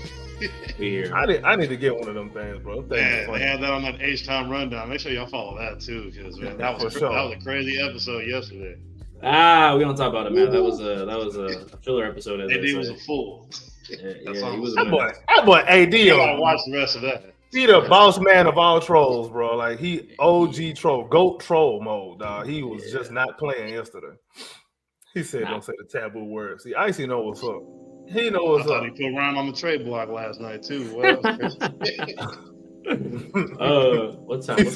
[SPEAKER 4] we here.
[SPEAKER 1] I need to get one of them things, bro.
[SPEAKER 3] Man, they had that on that H-Time rundown. Make sure y'all follow that too, because man, that was a crazy episode yesterday.
[SPEAKER 4] We don't talk about it, man. That was a filler episode. As
[SPEAKER 3] AD was a fool.
[SPEAKER 4] That's all.
[SPEAKER 1] That boy AD.
[SPEAKER 3] You gotta watch the rest of that.
[SPEAKER 1] He the boss man of all trolls, bro. Like he OG troll, GOAT troll mode, dog. He was just not playing yesterday. He said, "Don't say the taboo word." See, Icy know what's up. He know what's up.
[SPEAKER 3] He put Ryan on the trade block last night too.
[SPEAKER 4] What time?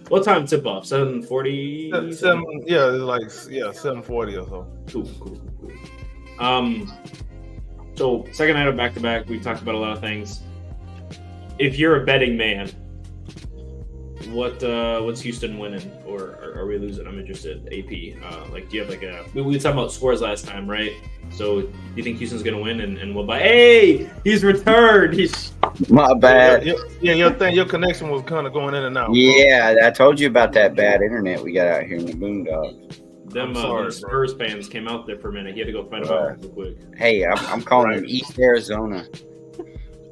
[SPEAKER 4] What time tip off? 7:40.
[SPEAKER 1] 7. Yeah, it's like 7:40 or so.
[SPEAKER 4] Cool. So second night of back to back, we talked about a lot of things. If you're a betting man, what's Houston winning, or are we losing? I'm interested. AP, do you have we talked about scores last time, right? So do you think Houston's gonna win and we'll buy? Hey, he's returned. He's
[SPEAKER 2] my bad.
[SPEAKER 1] Your connection was kind of going in and out.
[SPEAKER 2] Yeah, I told you about that bad internet we got out here in the boondocks.
[SPEAKER 4] Them Spurs fans came out there for a minute. He had to go fight about it real quick.
[SPEAKER 2] Hey, I'm calling him East Arizona.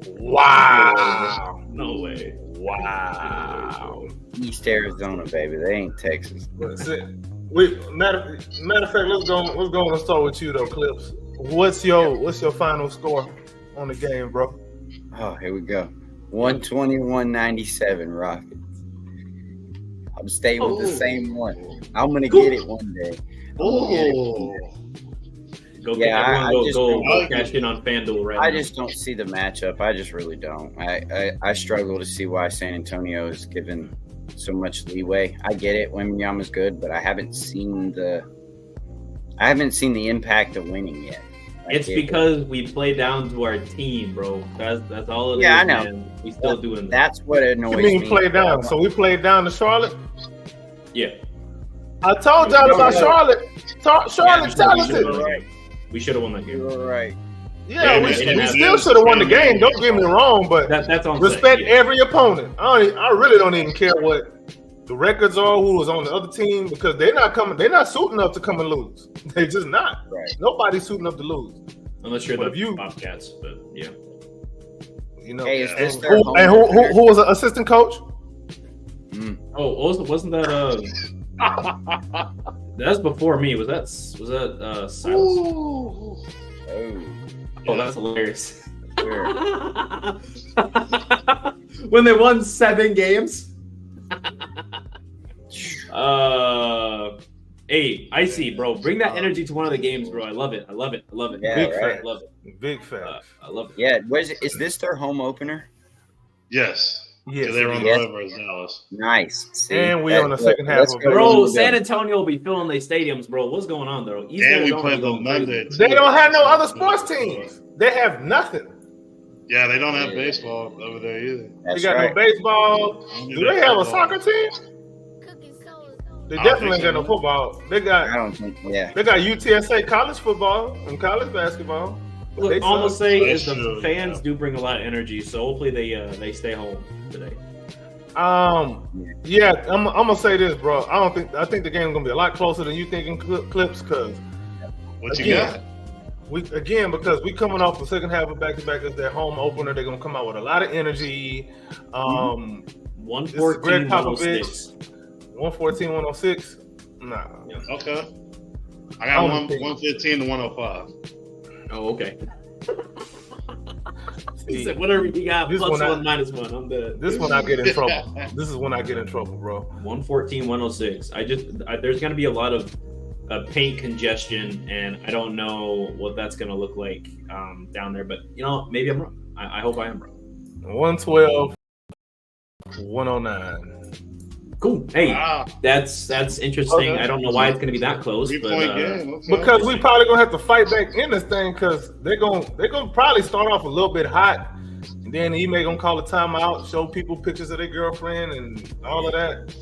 [SPEAKER 1] Wow.
[SPEAKER 4] No way.
[SPEAKER 1] Wow.
[SPEAKER 2] East Arizona, baby. They ain't Texas.
[SPEAKER 1] Matter of fact, let's go and start with you though, Clips. What's your final score on the game, bro?
[SPEAKER 2] Oh, here we go. 121-97 Rockets. I'm staying with the same one. I'm gonna get it one day.
[SPEAKER 4] Go cash in on FanDuel right now.
[SPEAKER 2] I just don't see the matchup. I just really don't. I struggle to see why San Antonio is given so much leeway. I get it. Wembanyama's good, but I haven't seen the impact of winning yet.
[SPEAKER 4] It's because we play down to our team, bro. That's all it is.
[SPEAKER 2] Yeah, I know.
[SPEAKER 4] Man. We still doing that.
[SPEAKER 2] That's what annoys me.
[SPEAKER 1] You mean play down? So we played down to Charlotte?
[SPEAKER 4] Yeah.
[SPEAKER 1] I told y'all about Charlotte. Charlotte talented.
[SPEAKER 4] We should have won that game.
[SPEAKER 2] You're right.
[SPEAKER 1] Yeah, we still should have won the game. Don't get me wrong, but
[SPEAKER 4] that's on
[SPEAKER 1] respect every opponent. I really don't even care what the records are, who was on the other team, because they're not suiting up to come and lose. They're just not.
[SPEAKER 2] Right.
[SPEAKER 1] Nobody's suiting up to lose.
[SPEAKER 4] Unless you're the Bobcats, but yeah.
[SPEAKER 1] You know,
[SPEAKER 2] hey,
[SPEAKER 1] who was an assistant coach?
[SPEAKER 4] Oh, wasn't that That's before me. Was that Silas?
[SPEAKER 3] Ooh.
[SPEAKER 4] Oh, that's hilarious.
[SPEAKER 2] Sure.
[SPEAKER 4] When they won 7 games. Hey, Icy, bro, bring that energy to one of the games, bro. I love it.
[SPEAKER 2] Yeah,
[SPEAKER 1] Big
[SPEAKER 2] right.
[SPEAKER 1] fact.
[SPEAKER 4] Love it.
[SPEAKER 1] Big fact.
[SPEAKER 4] I love it.
[SPEAKER 2] Yeah, is this their home opener?
[SPEAKER 3] Yes.
[SPEAKER 1] Yes,
[SPEAKER 3] They were on the
[SPEAKER 2] Yes.
[SPEAKER 3] road versus Dallas.
[SPEAKER 2] Nice. See,
[SPEAKER 1] And we on the second half
[SPEAKER 2] let's
[SPEAKER 1] of
[SPEAKER 2] go.
[SPEAKER 1] it.
[SPEAKER 4] Bro,
[SPEAKER 2] Let's go.
[SPEAKER 4] San Antonio will be filling their stadiums, bro. What's going on, though? East
[SPEAKER 3] And we
[SPEAKER 4] Arizona
[SPEAKER 3] played
[SPEAKER 4] going
[SPEAKER 3] them
[SPEAKER 4] crazy.
[SPEAKER 3] Monday.
[SPEAKER 1] They don't have no other sports teams. They have nothing.
[SPEAKER 3] Yeah, they don't have
[SPEAKER 2] Yeah.
[SPEAKER 3] baseball over there either.
[SPEAKER 2] That's
[SPEAKER 1] They got
[SPEAKER 2] right.
[SPEAKER 1] no baseball.
[SPEAKER 3] Only
[SPEAKER 1] Do they have a
[SPEAKER 3] football.
[SPEAKER 1] soccer team? They
[SPEAKER 3] I don't
[SPEAKER 1] definitely
[SPEAKER 3] think
[SPEAKER 1] got no
[SPEAKER 3] so.
[SPEAKER 1] football. They
[SPEAKER 2] I
[SPEAKER 1] got
[SPEAKER 2] don't think. Yeah.
[SPEAKER 1] UTSA college football and college basketball.
[SPEAKER 4] Look,
[SPEAKER 1] They
[SPEAKER 4] all I'm gonna
[SPEAKER 1] suck.
[SPEAKER 4] say
[SPEAKER 3] They
[SPEAKER 4] is the
[SPEAKER 3] should,
[SPEAKER 4] fans
[SPEAKER 3] yeah.
[SPEAKER 4] do bring a lot of energy, so hopefully they stay home today.
[SPEAKER 1] Yeah, I'm gonna say this, bro. I think the game's gonna be a lot closer than you think in clips, cause
[SPEAKER 3] What you
[SPEAKER 1] Again.
[SPEAKER 3] got?
[SPEAKER 1] because we coming off the second half of back-to-back as their home opener. They're gonna come out with a lot of energy.
[SPEAKER 4] 114,
[SPEAKER 1] Greg
[SPEAKER 4] 106.
[SPEAKER 1] 114, 106. Nah.
[SPEAKER 3] Okay. I
[SPEAKER 1] I
[SPEAKER 3] got
[SPEAKER 1] don't
[SPEAKER 3] 115 to 105.
[SPEAKER 4] Oh, okay. He
[SPEAKER 1] See,
[SPEAKER 4] said, whatever you got,
[SPEAKER 1] This
[SPEAKER 4] plus
[SPEAKER 1] one I-
[SPEAKER 4] 1, minus 1. I'm dead.
[SPEAKER 1] this one I get in trouble. This is when I get in trouble, bro.
[SPEAKER 4] 114, 106. There's going to be a lot of paint congestion, and I don't know what that's going to look like down there. But, maybe I'm wrong. I hope I am wrong.
[SPEAKER 1] 112, 109.
[SPEAKER 4] Cool. Hey,
[SPEAKER 3] Wow.
[SPEAKER 4] that's interesting.
[SPEAKER 1] Okay.
[SPEAKER 4] I don't know why it's going to be that close. But,
[SPEAKER 3] 3-point game. Okay.
[SPEAKER 1] Because we probably gonna have to fight back in this thing because they're gonna probably start off a little bit hot, and then Ime gonna call a timeout, show people pictures of their girlfriend and all of that.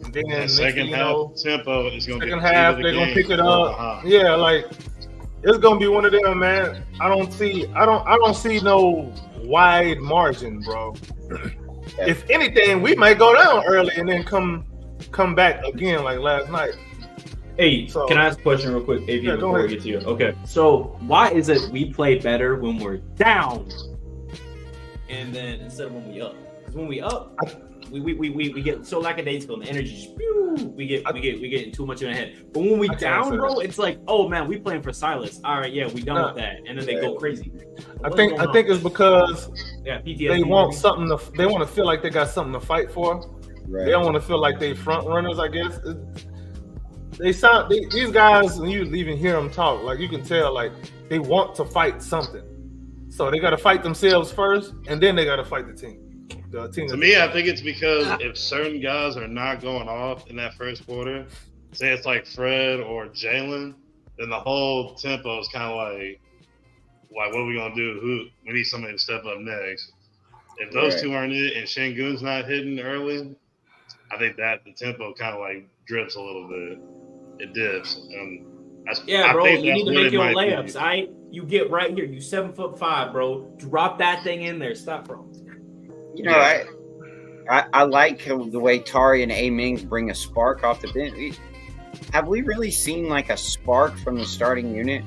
[SPEAKER 1] And then
[SPEAKER 3] The
[SPEAKER 1] next
[SPEAKER 3] second
[SPEAKER 1] thing you
[SPEAKER 3] half
[SPEAKER 1] know,
[SPEAKER 3] tempo is going to be
[SPEAKER 1] second
[SPEAKER 3] the key
[SPEAKER 1] half
[SPEAKER 3] to the
[SPEAKER 1] they're gonna
[SPEAKER 3] game.
[SPEAKER 1] pick it up. Yeah, like it's gonna be one of them, man. I don't see no wide margin, bro. If anything, we might go down early and then come back again like last night.
[SPEAKER 4] Hey,
[SPEAKER 1] So-
[SPEAKER 4] can I ask a question real quick, AV,
[SPEAKER 1] Yeah, go
[SPEAKER 4] before we
[SPEAKER 1] ahead.
[SPEAKER 4] get to you? Okay, so why is it we play better when we're down, and then instead of when we up? Because when we up, we get so lackadaisical, and the energy just we get in too much in our head. But when we
[SPEAKER 1] I can't
[SPEAKER 4] down,
[SPEAKER 1] say
[SPEAKER 4] bro,
[SPEAKER 1] that.
[SPEAKER 4] it's like, oh man, we playing for Silas. All right, yeah, we done with that, and then they go crazy.
[SPEAKER 1] I think it's because
[SPEAKER 4] yeah, PTSD.
[SPEAKER 1] they want
[SPEAKER 4] maybe?
[SPEAKER 1] something they want to feel like they got something to fight for.
[SPEAKER 2] Right.
[SPEAKER 1] They don't want to feel like they front runners, I guess. These guys, when you even hear them talk, like you can tell, like they want to fight something. So they got to fight themselves first, and then they got to fight the team. The team.
[SPEAKER 3] To me, I think it's because if certain guys are not going off in that first quarter, say it's like Fred or Jalen, then the whole tempo is kind of like what are we gonna do? We need somebody to step up next. If those
[SPEAKER 2] Right.
[SPEAKER 3] two aren't it, and Şengün's not hitting early, I think that the tempo kind of like drips a little bit. It dips.
[SPEAKER 4] Yeah,
[SPEAKER 3] I
[SPEAKER 4] bro,
[SPEAKER 3] think
[SPEAKER 4] you
[SPEAKER 3] that's
[SPEAKER 4] need to
[SPEAKER 3] what
[SPEAKER 4] make
[SPEAKER 3] it
[SPEAKER 4] your
[SPEAKER 3] might be.
[SPEAKER 4] layups. You get right here. You 7'5", bro. Drop that thing in there. Stop, bro.
[SPEAKER 2] You know, I like the way Tari and A-Ming bring a spark off the bench. Have we really seen like a spark from the starting unit?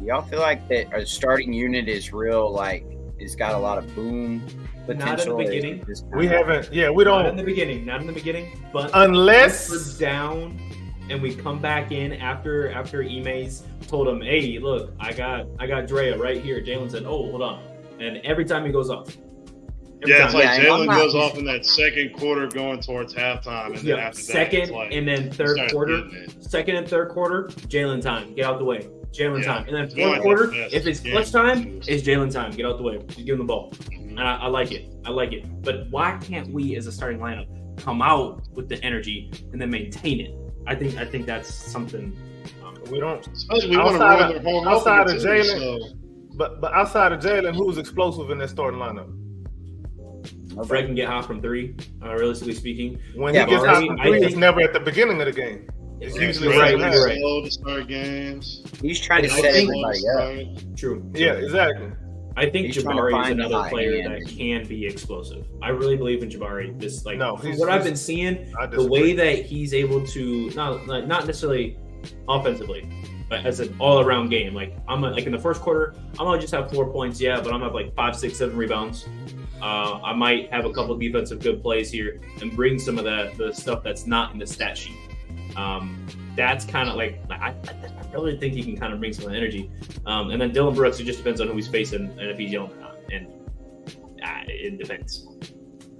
[SPEAKER 2] Y'all feel like that a starting unit is real, like it's got a lot of boom potential?
[SPEAKER 4] Not in the beginning.
[SPEAKER 1] we haven't. Yeah, we
[SPEAKER 4] Not in
[SPEAKER 1] don't.
[SPEAKER 4] the beginning. Not in the beginning. But
[SPEAKER 1] Unless
[SPEAKER 4] if we're down and we come back in after Ime's told him, hey, look, I got Drea right here. Jalen said, oh, hold on. And every time he goes off.
[SPEAKER 3] Yeah, it's like
[SPEAKER 2] Yeah, and I'm
[SPEAKER 3] Jalen
[SPEAKER 2] not-
[SPEAKER 3] goes off in that second quarter going towards halftime, and then after that,
[SPEAKER 4] second
[SPEAKER 3] it's like
[SPEAKER 4] and then
[SPEAKER 3] he
[SPEAKER 4] third
[SPEAKER 3] starts
[SPEAKER 4] quarter.
[SPEAKER 3] getting it.
[SPEAKER 4] Second and third quarter, Jalen time. Get out the way. Jalen
[SPEAKER 3] Yeah.
[SPEAKER 4] time. And then
[SPEAKER 3] It's
[SPEAKER 4] fourth
[SPEAKER 3] like
[SPEAKER 4] quarter,
[SPEAKER 3] the best
[SPEAKER 4] if it's
[SPEAKER 3] game.
[SPEAKER 4] clutch time, it's Jalen time. Get out the way. Just give him the ball.
[SPEAKER 3] Mhm.
[SPEAKER 4] And I like it. I like it. But why can't we, as a starting lineup, come out with the energy and then maintain it? I think that's something.
[SPEAKER 1] we don't.
[SPEAKER 3] Especially we want to
[SPEAKER 1] Outside
[SPEAKER 3] run
[SPEAKER 1] of-
[SPEAKER 3] their whole
[SPEAKER 1] outside
[SPEAKER 3] opener
[SPEAKER 1] of
[SPEAKER 3] too,
[SPEAKER 1] Jalen-
[SPEAKER 3] so-
[SPEAKER 1] But outside of Jalen, who's explosive in that starting lineup?
[SPEAKER 4] Fred can get hot from three, realistically speaking.
[SPEAKER 1] When
[SPEAKER 2] Yeah,
[SPEAKER 1] he gets
[SPEAKER 4] but
[SPEAKER 1] hot from
[SPEAKER 4] I
[SPEAKER 1] three,
[SPEAKER 4] think-
[SPEAKER 1] it's never at the beginning of the game. It's
[SPEAKER 3] Yeah,
[SPEAKER 1] usually
[SPEAKER 3] Fred's
[SPEAKER 1] right
[SPEAKER 3] really
[SPEAKER 1] now.
[SPEAKER 4] Right.
[SPEAKER 3] slow to start games.
[SPEAKER 2] He's trying to
[SPEAKER 4] I
[SPEAKER 2] set
[SPEAKER 4] think-
[SPEAKER 2] everybody up.
[SPEAKER 4] True.
[SPEAKER 1] Yeah, exactly.
[SPEAKER 4] I think
[SPEAKER 2] He's trying to
[SPEAKER 4] Jabari is
[SPEAKER 2] find the
[SPEAKER 4] another
[SPEAKER 2] high
[SPEAKER 4] player
[SPEAKER 2] end.
[SPEAKER 4] that can be explosive. I really believe in Jabari. This from
[SPEAKER 1] he's-
[SPEAKER 4] what I've been seeing,
[SPEAKER 1] I
[SPEAKER 4] the
[SPEAKER 1] disagree.
[SPEAKER 4] way that he's able to not necessarily offensively, but as an all-around game. Like like in the first quarter, I'm gonna just have 4 points, yeah, but I'm gonna have like 5, 6, 7 rebounds. I might have a couple defensive good plays here and bring some of the stuff that's not in the stat sheet. That's kind of like I really think he can kind of bring some energy. And then Dylan Brooks, it just depends on who he's facing and if he's yelling or not. And it depends.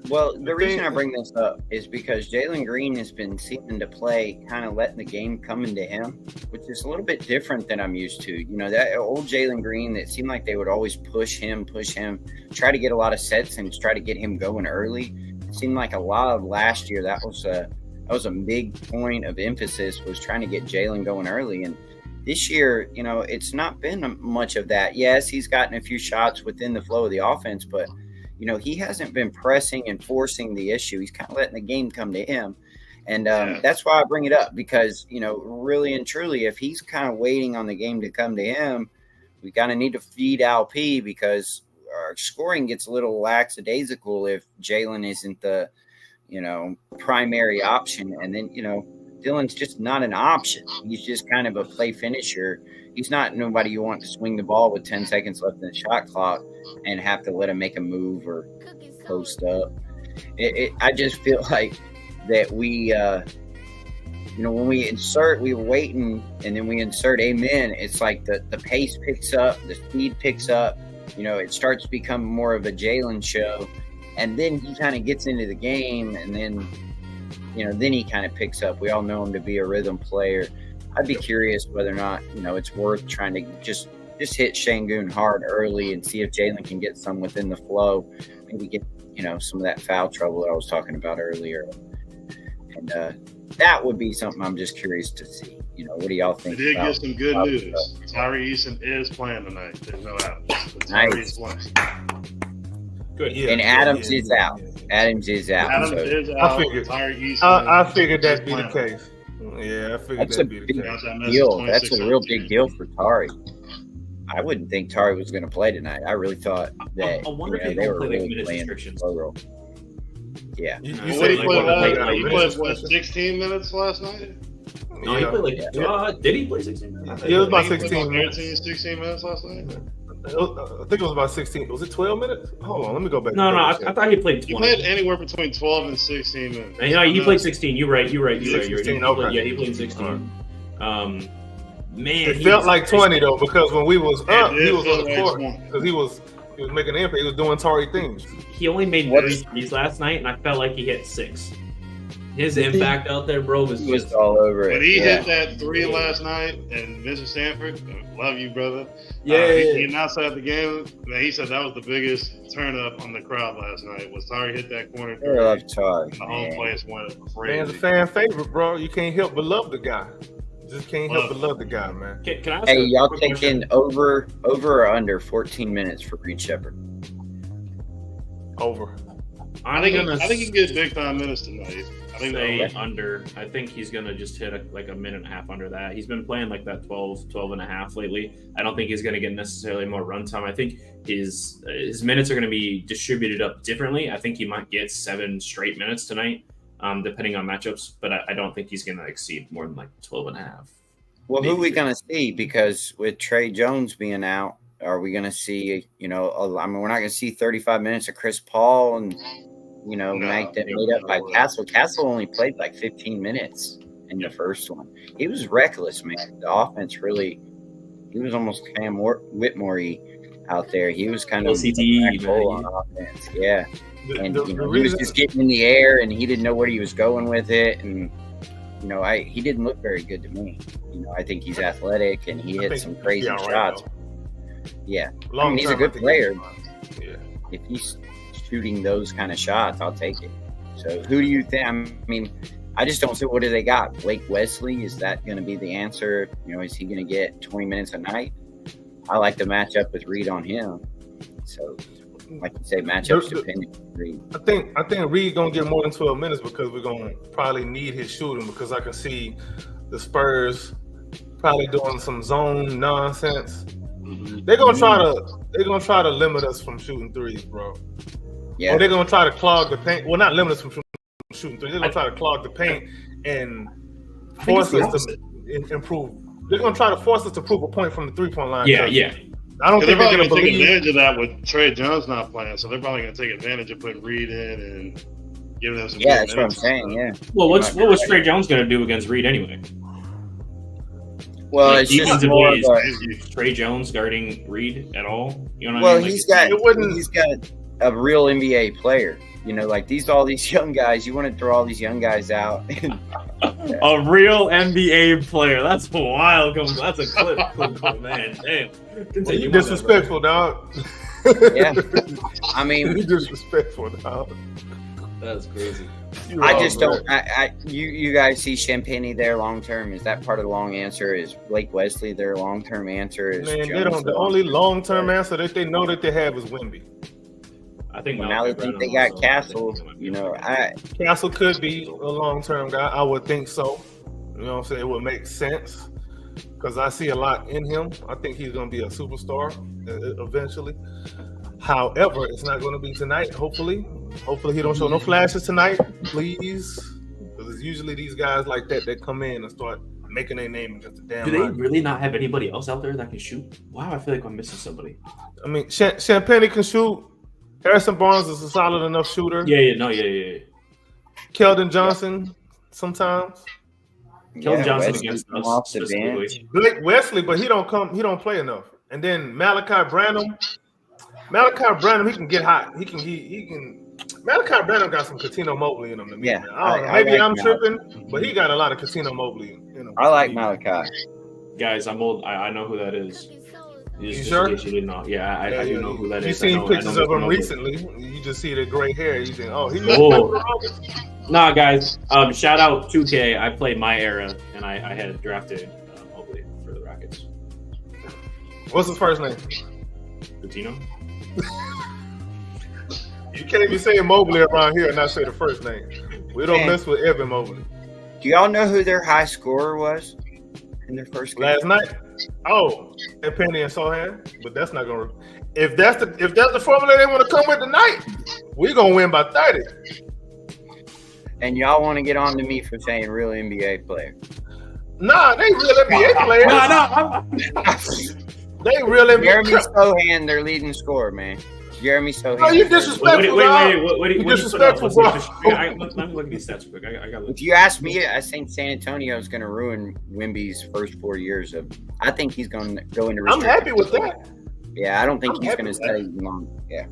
[SPEAKER 2] Well, the reason I bring this up is because Jalen Green has been seeming to play kind of letting the game come into him, which is a little bit different than I'm used to. You know, that old Jalen Green that seemed like they would always push him, try to get a lot of sets and try to get him going early. It seemed like a lot of last year that was a big point of emphasis, was trying to get Jalen going early. And this year, you know, it's not been much of that. Yes, he's gotten a few shots within the flow of the offense, but you know, he hasn't been pressing and forcing the issue. He's kind of letting the game come to him. And that's why I bring it up, because, you know, really and truly, if he's kind of waiting on the game to come to him, we kind of need to feed Al P, because our scoring gets a little lackadaisical if Jalen isn't the, you know, primary option. And then, you know, Dylan's just not an option. He's just kind of a play finisher. He's not nobody you want to swing the ball with 10 seconds left in the shot clock and have to let him make a move or post up. I just feel like that we, you know, when we were waiting, and then we insert amen, it's like the pace picks up, the speed picks up, you know, it starts to become more of a Jalen show. And then he kind of gets into the game, and then, you know, then he kind of picks up. We all know him to be a rhythm player. I'd be curious whether or not, you know, it's worth trying to just hit Şengün hard early and see if Jalen can get some within the flow, maybe get, you know, some of that foul trouble that I was talking about earlier. And that would be something I'm just curious to see. You know, what do y'all think?
[SPEAKER 3] We did get some good news. Tari Eason is playing tonight. There's no Adams.
[SPEAKER 2] Nice.
[SPEAKER 4] Good.
[SPEAKER 1] Yeah,
[SPEAKER 2] and Adams is out. Adams is out.
[SPEAKER 3] Adams
[SPEAKER 2] So
[SPEAKER 3] is
[SPEAKER 1] I
[SPEAKER 3] out.
[SPEAKER 1] figured-
[SPEAKER 3] Tari Eason
[SPEAKER 1] I figured that'd be
[SPEAKER 3] is
[SPEAKER 1] the
[SPEAKER 3] playing.
[SPEAKER 1] case. Yeah, I figured
[SPEAKER 2] that's a
[SPEAKER 1] that'd be the
[SPEAKER 2] big
[SPEAKER 1] case.
[SPEAKER 3] Got that message
[SPEAKER 2] deal. That's
[SPEAKER 3] 26
[SPEAKER 2] a real big deal for Tari. I wouldn't think Tari was going to play tonight. I really thought that
[SPEAKER 4] I wonder
[SPEAKER 2] you know,
[SPEAKER 4] if
[SPEAKER 2] they
[SPEAKER 4] they
[SPEAKER 2] were
[SPEAKER 4] play like
[SPEAKER 2] really
[SPEAKER 4] minutes
[SPEAKER 2] playing
[SPEAKER 4] restrictions.
[SPEAKER 2] slow roll. Yeah.
[SPEAKER 1] You
[SPEAKER 4] Well,
[SPEAKER 3] What
[SPEAKER 1] said
[SPEAKER 3] did he
[SPEAKER 1] like
[SPEAKER 3] play
[SPEAKER 1] what,
[SPEAKER 3] last
[SPEAKER 1] like,
[SPEAKER 3] night? He
[SPEAKER 1] minutes
[SPEAKER 3] played,
[SPEAKER 1] or
[SPEAKER 3] what,
[SPEAKER 1] something?
[SPEAKER 3] 16 minutes last night?
[SPEAKER 4] No, he played like
[SPEAKER 2] Yeah.
[SPEAKER 4] did he play 16?
[SPEAKER 1] Yeah, it was about
[SPEAKER 3] He played
[SPEAKER 1] 16 minutes.
[SPEAKER 3] 13, 16 minutes last night?
[SPEAKER 1] I think it was about 16. Was it 12 minutes? Hold on, let me go back.
[SPEAKER 4] No, I
[SPEAKER 1] I
[SPEAKER 4] thought he played
[SPEAKER 3] He
[SPEAKER 4] 20.
[SPEAKER 3] played anywhere between 12 and 16 minutes.
[SPEAKER 4] You know, he played 16. You're right. You're right.
[SPEAKER 1] 16,
[SPEAKER 4] He
[SPEAKER 1] okay.
[SPEAKER 4] played, yeah, he played 16. Man,
[SPEAKER 1] It
[SPEAKER 4] he
[SPEAKER 1] felt
[SPEAKER 4] was
[SPEAKER 1] like 20 though, because when we was up,
[SPEAKER 3] did
[SPEAKER 1] he was
[SPEAKER 3] feel
[SPEAKER 1] on the
[SPEAKER 3] like
[SPEAKER 1] court
[SPEAKER 3] 20.
[SPEAKER 1] because he was making an impact. He was doing Tari things.
[SPEAKER 4] He only made
[SPEAKER 2] What
[SPEAKER 4] 3
[SPEAKER 2] is-
[SPEAKER 4] threes last night, and I felt like he hit 6. His impact out there, bro, was
[SPEAKER 2] He was
[SPEAKER 4] just
[SPEAKER 2] all over it.
[SPEAKER 3] When he
[SPEAKER 2] yeah.
[SPEAKER 3] hit that 3 last night, and Vincent Stanford, love you, brother.
[SPEAKER 4] yeah.
[SPEAKER 3] He announced at the game that he said that was the biggest turn up on the crowd last night. Was Tari hit that corner
[SPEAKER 2] I
[SPEAKER 3] three?
[SPEAKER 2] love Tari.
[SPEAKER 3] The whole
[SPEAKER 2] man.
[SPEAKER 3] place went
[SPEAKER 1] Man's a
[SPEAKER 3] crazy.
[SPEAKER 1] fan favorite, bro. You can't help but love the guy. Just can't help but love the guy, man.
[SPEAKER 4] Can I ask
[SPEAKER 2] Hey,
[SPEAKER 4] a
[SPEAKER 2] y'all
[SPEAKER 4] quick
[SPEAKER 2] take
[SPEAKER 4] question?
[SPEAKER 2] in over or under 14 minutes for Reed Shepherd.
[SPEAKER 1] Over.
[SPEAKER 3] I think he can get big time minutes tonight. I think
[SPEAKER 4] say
[SPEAKER 3] that
[SPEAKER 4] under. I think he's gonna just hit like a minute and a half under that. He's been playing like that 12 and a half lately. I don't think he's gonna get necessarily more run time. I think his minutes are gonna be distributed up differently. I think he might get 7 straight minutes tonight, depending on matchups. But I don't think he's gonna exceed more than like 12 and a half.
[SPEAKER 2] Well, who
[SPEAKER 4] Maybe
[SPEAKER 2] are we
[SPEAKER 4] three.
[SPEAKER 2] going to see? Because with Trey Jones being out, are we going to see, you know, I mean, we're not going to see 35 minutes of Chris Paul and, you know,
[SPEAKER 3] No,
[SPEAKER 2] make that
[SPEAKER 3] no,
[SPEAKER 2] made up by
[SPEAKER 3] no.
[SPEAKER 2] Castle. Castle only played like 15 minutes in the first one. He was reckless, man. The offense really, he was almost Cam Whitmore-y out there. He was kind of
[SPEAKER 4] LCT,
[SPEAKER 2] full
[SPEAKER 4] man.
[SPEAKER 2] on offense. Yeah.
[SPEAKER 1] The,
[SPEAKER 2] And
[SPEAKER 1] the,
[SPEAKER 2] you
[SPEAKER 1] the
[SPEAKER 2] know, he was
[SPEAKER 1] reason,
[SPEAKER 2] just getting in the air, and he didn't know where he was going with it. And you know, he didn't look very good to me. You know, I think he's athletic, and he
[SPEAKER 1] I
[SPEAKER 2] hit
[SPEAKER 1] think
[SPEAKER 2] some
[SPEAKER 1] he'll
[SPEAKER 2] crazy
[SPEAKER 1] be all right,
[SPEAKER 2] shots.
[SPEAKER 1] though.
[SPEAKER 2] Yeah,
[SPEAKER 1] Long
[SPEAKER 2] he's a
[SPEAKER 1] term,
[SPEAKER 2] good
[SPEAKER 1] I think
[SPEAKER 2] player.
[SPEAKER 1] he'll be fine. Yeah.
[SPEAKER 2] if he's shooting those kind of shots, I'll take it. So, who do you think? I mean, I just don't see what do they got. Blake Wesley, is that going to be the answer? You know, is he going to get 20 minutes a night? I like to match up with Reed on him. So, like you say, matchups depending on Reed.
[SPEAKER 1] I think Reed gonna get more than 12 minutes because we're gonna probably need his shooting, because I can see the Spurs probably doing some zone nonsense. They're gonna try to limit us from shooting threes, bro.
[SPEAKER 2] Yeah,
[SPEAKER 1] Or they're gonna try to clog the paint. Well, not limit us from shooting threes. They're gonna try to clog the paint and force us to improve. They're gonna try to force us to prove a point from the 3-point line.
[SPEAKER 4] Yeah, yeah.
[SPEAKER 1] I don't
[SPEAKER 3] they're
[SPEAKER 1] think they're
[SPEAKER 3] probably
[SPEAKER 1] gonna
[SPEAKER 3] going to take
[SPEAKER 1] believe.
[SPEAKER 3] advantage of that with Trey Jones not playing. So they're probably going to take advantage of putting Reed in and giving them some.
[SPEAKER 2] Yeah,
[SPEAKER 3] good
[SPEAKER 2] that's what I'm
[SPEAKER 3] minutes.
[SPEAKER 2] saying. Yeah.
[SPEAKER 4] Well, what was Trey Jones going to do against Reed anyway?
[SPEAKER 2] Well, it's just
[SPEAKER 4] Defensively,
[SPEAKER 2] more of
[SPEAKER 4] is Trey Jones guarding Reed at all? You know what
[SPEAKER 2] well,
[SPEAKER 4] I mean?
[SPEAKER 2] he's got
[SPEAKER 1] it wouldn't-
[SPEAKER 2] he's got a real NBA player. You know, like all these young guys. You want to throw all these young guys out.
[SPEAKER 4] A real NBA player. That's wild. That's a clip. Man, damn. Continue
[SPEAKER 1] You
[SPEAKER 4] on that,
[SPEAKER 1] disrespectful, dog.
[SPEAKER 2] Yeah. I mean,
[SPEAKER 1] You disrespectful, dog.
[SPEAKER 4] bro. That's crazy.
[SPEAKER 1] You
[SPEAKER 2] I
[SPEAKER 1] wrong,
[SPEAKER 2] just
[SPEAKER 1] bro.
[SPEAKER 2] don't. You guys see Champagny there long term? Is that part of the long answer? Is Blake Wesley their long term answer? Is
[SPEAKER 1] Man, they
[SPEAKER 2] Jones
[SPEAKER 1] don't. The only long term answer that they know that they have is Wemby.
[SPEAKER 4] I think
[SPEAKER 2] Well, now
[SPEAKER 4] Malachi
[SPEAKER 2] that they
[SPEAKER 4] Branham
[SPEAKER 2] got
[SPEAKER 4] also-
[SPEAKER 2] Castle,
[SPEAKER 4] I think he might be
[SPEAKER 2] you know,
[SPEAKER 4] right.
[SPEAKER 1] Castle could be a long term guy. I would think so. You know what I'm saying? It would make sense because I see a lot in him. I think he's going to be a superstar eventually. However, it's not going to be tonight. Hopefully he don't show no flashes tonight, please. Because it's usually these guys like that come in and start making their name against the damn
[SPEAKER 4] Do they
[SPEAKER 1] line.
[SPEAKER 4] really not have anybody else out there that can shoot? Wow, I feel like I'm missing somebody.
[SPEAKER 1] I mean, Champagny can shoot. Harrison Barnes is a solid enough shooter.
[SPEAKER 4] Yeah.
[SPEAKER 1] Keldon Johnson sometimes.
[SPEAKER 4] Keldon Johnson
[SPEAKER 2] Wesley
[SPEAKER 4] against
[SPEAKER 2] come
[SPEAKER 4] us
[SPEAKER 2] off the
[SPEAKER 4] specifically.
[SPEAKER 2] bench.
[SPEAKER 1] Blake Wesley, but he don't play enough. And then Malachi Branham, he can get hot. He can. Malachi Branham got some Catino Mobley in him to me.
[SPEAKER 2] Yeah,
[SPEAKER 1] man. I don't know.
[SPEAKER 2] I
[SPEAKER 1] Maybe
[SPEAKER 2] like
[SPEAKER 1] I'm
[SPEAKER 2] Malachi.
[SPEAKER 1] tripping, but he got a lot of Catino Mobley in him.
[SPEAKER 2] I like Malachi.
[SPEAKER 4] Guys, I'm old. I know who that is. Just
[SPEAKER 1] sure?
[SPEAKER 4] in case you didn't know. Yeah, I do know who that
[SPEAKER 1] You
[SPEAKER 4] is.
[SPEAKER 1] seen
[SPEAKER 4] I know
[SPEAKER 1] pictures of
[SPEAKER 4] Mr.
[SPEAKER 1] him
[SPEAKER 4] Mobley.
[SPEAKER 1] recently. You just see the gray hair. You think, oh, he
[SPEAKER 4] Whoa. Nah, guys. Shout out 2K. I played my era, and I had drafted Mobley for the Rockets.
[SPEAKER 1] What's his first name?
[SPEAKER 4] Coutinho?
[SPEAKER 1] You can't be saying Mobley around here and not say the first name. We don't
[SPEAKER 2] Man.
[SPEAKER 1] mess with Evan Mobley.
[SPEAKER 2] Do y'all know who their high scorer was in their first game?
[SPEAKER 1] Last night, and Penny and Sohan, but that's not gonna. If that's the formula they want to come with tonight, we're gonna win by 30.
[SPEAKER 2] And y'all want to get on to me for saying real NBA player.
[SPEAKER 1] Nah, they real NBA players. They real
[SPEAKER 2] Jeremy
[SPEAKER 1] NBA.
[SPEAKER 2] Sohan, their leading scorer, man. Jeremy Sohan.
[SPEAKER 1] Oh, you
[SPEAKER 4] Wait,
[SPEAKER 1] disrespectful,
[SPEAKER 4] wait,
[SPEAKER 1] dog.
[SPEAKER 4] what do
[SPEAKER 1] You
[SPEAKER 4] you put up?
[SPEAKER 1] disrespectful, bro.
[SPEAKER 4] Let me look at these stats real quick. I got
[SPEAKER 2] If you ask me, I think San Antonio is going to ruin Wemby's first 4 years of. I think he's going to go into.
[SPEAKER 1] I'm happy with that.
[SPEAKER 2] Yeah, I don't think
[SPEAKER 1] I'm
[SPEAKER 2] he's
[SPEAKER 1] happy
[SPEAKER 2] going to
[SPEAKER 1] with that.
[SPEAKER 2] stay long. Yeah,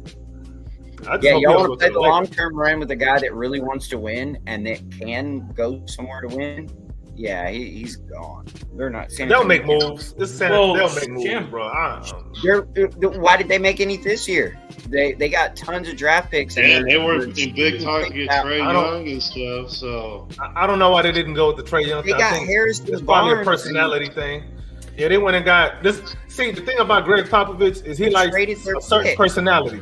[SPEAKER 1] I just
[SPEAKER 2] yeah.
[SPEAKER 1] hope
[SPEAKER 2] Y'all
[SPEAKER 1] he
[SPEAKER 2] want to
[SPEAKER 1] don't
[SPEAKER 2] play
[SPEAKER 1] go
[SPEAKER 2] the
[SPEAKER 1] to
[SPEAKER 2] long term run with a guy that really wants to win and that can go somewhere to win. Yeah, he's gone. They're not. San
[SPEAKER 1] They'll
[SPEAKER 2] Antonio-
[SPEAKER 1] make moves.
[SPEAKER 4] Well,
[SPEAKER 1] They'll make moves,
[SPEAKER 4] Champ-
[SPEAKER 1] bro.
[SPEAKER 2] Why did they make any this year? They got tons of draft picks.
[SPEAKER 3] And they
[SPEAKER 2] they're-
[SPEAKER 3] were in big talk to get Trey
[SPEAKER 1] I don't-
[SPEAKER 3] Young and stuff. So
[SPEAKER 1] I don't know why they didn't go with the Trey Young
[SPEAKER 2] They
[SPEAKER 1] thing. I
[SPEAKER 2] got
[SPEAKER 1] think
[SPEAKER 2] Harrison
[SPEAKER 1] it's probably a
[SPEAKER 2] Barnes.
[SPEAKER 1] personality thing. Yeah, they went and got this. See, the thing about Greg Popovich is he likes
[SPEAKER 2] traded their
[SPEAKER 1] a certain
[SPEAKER 2] pick.
[SPEAKER 1] personality.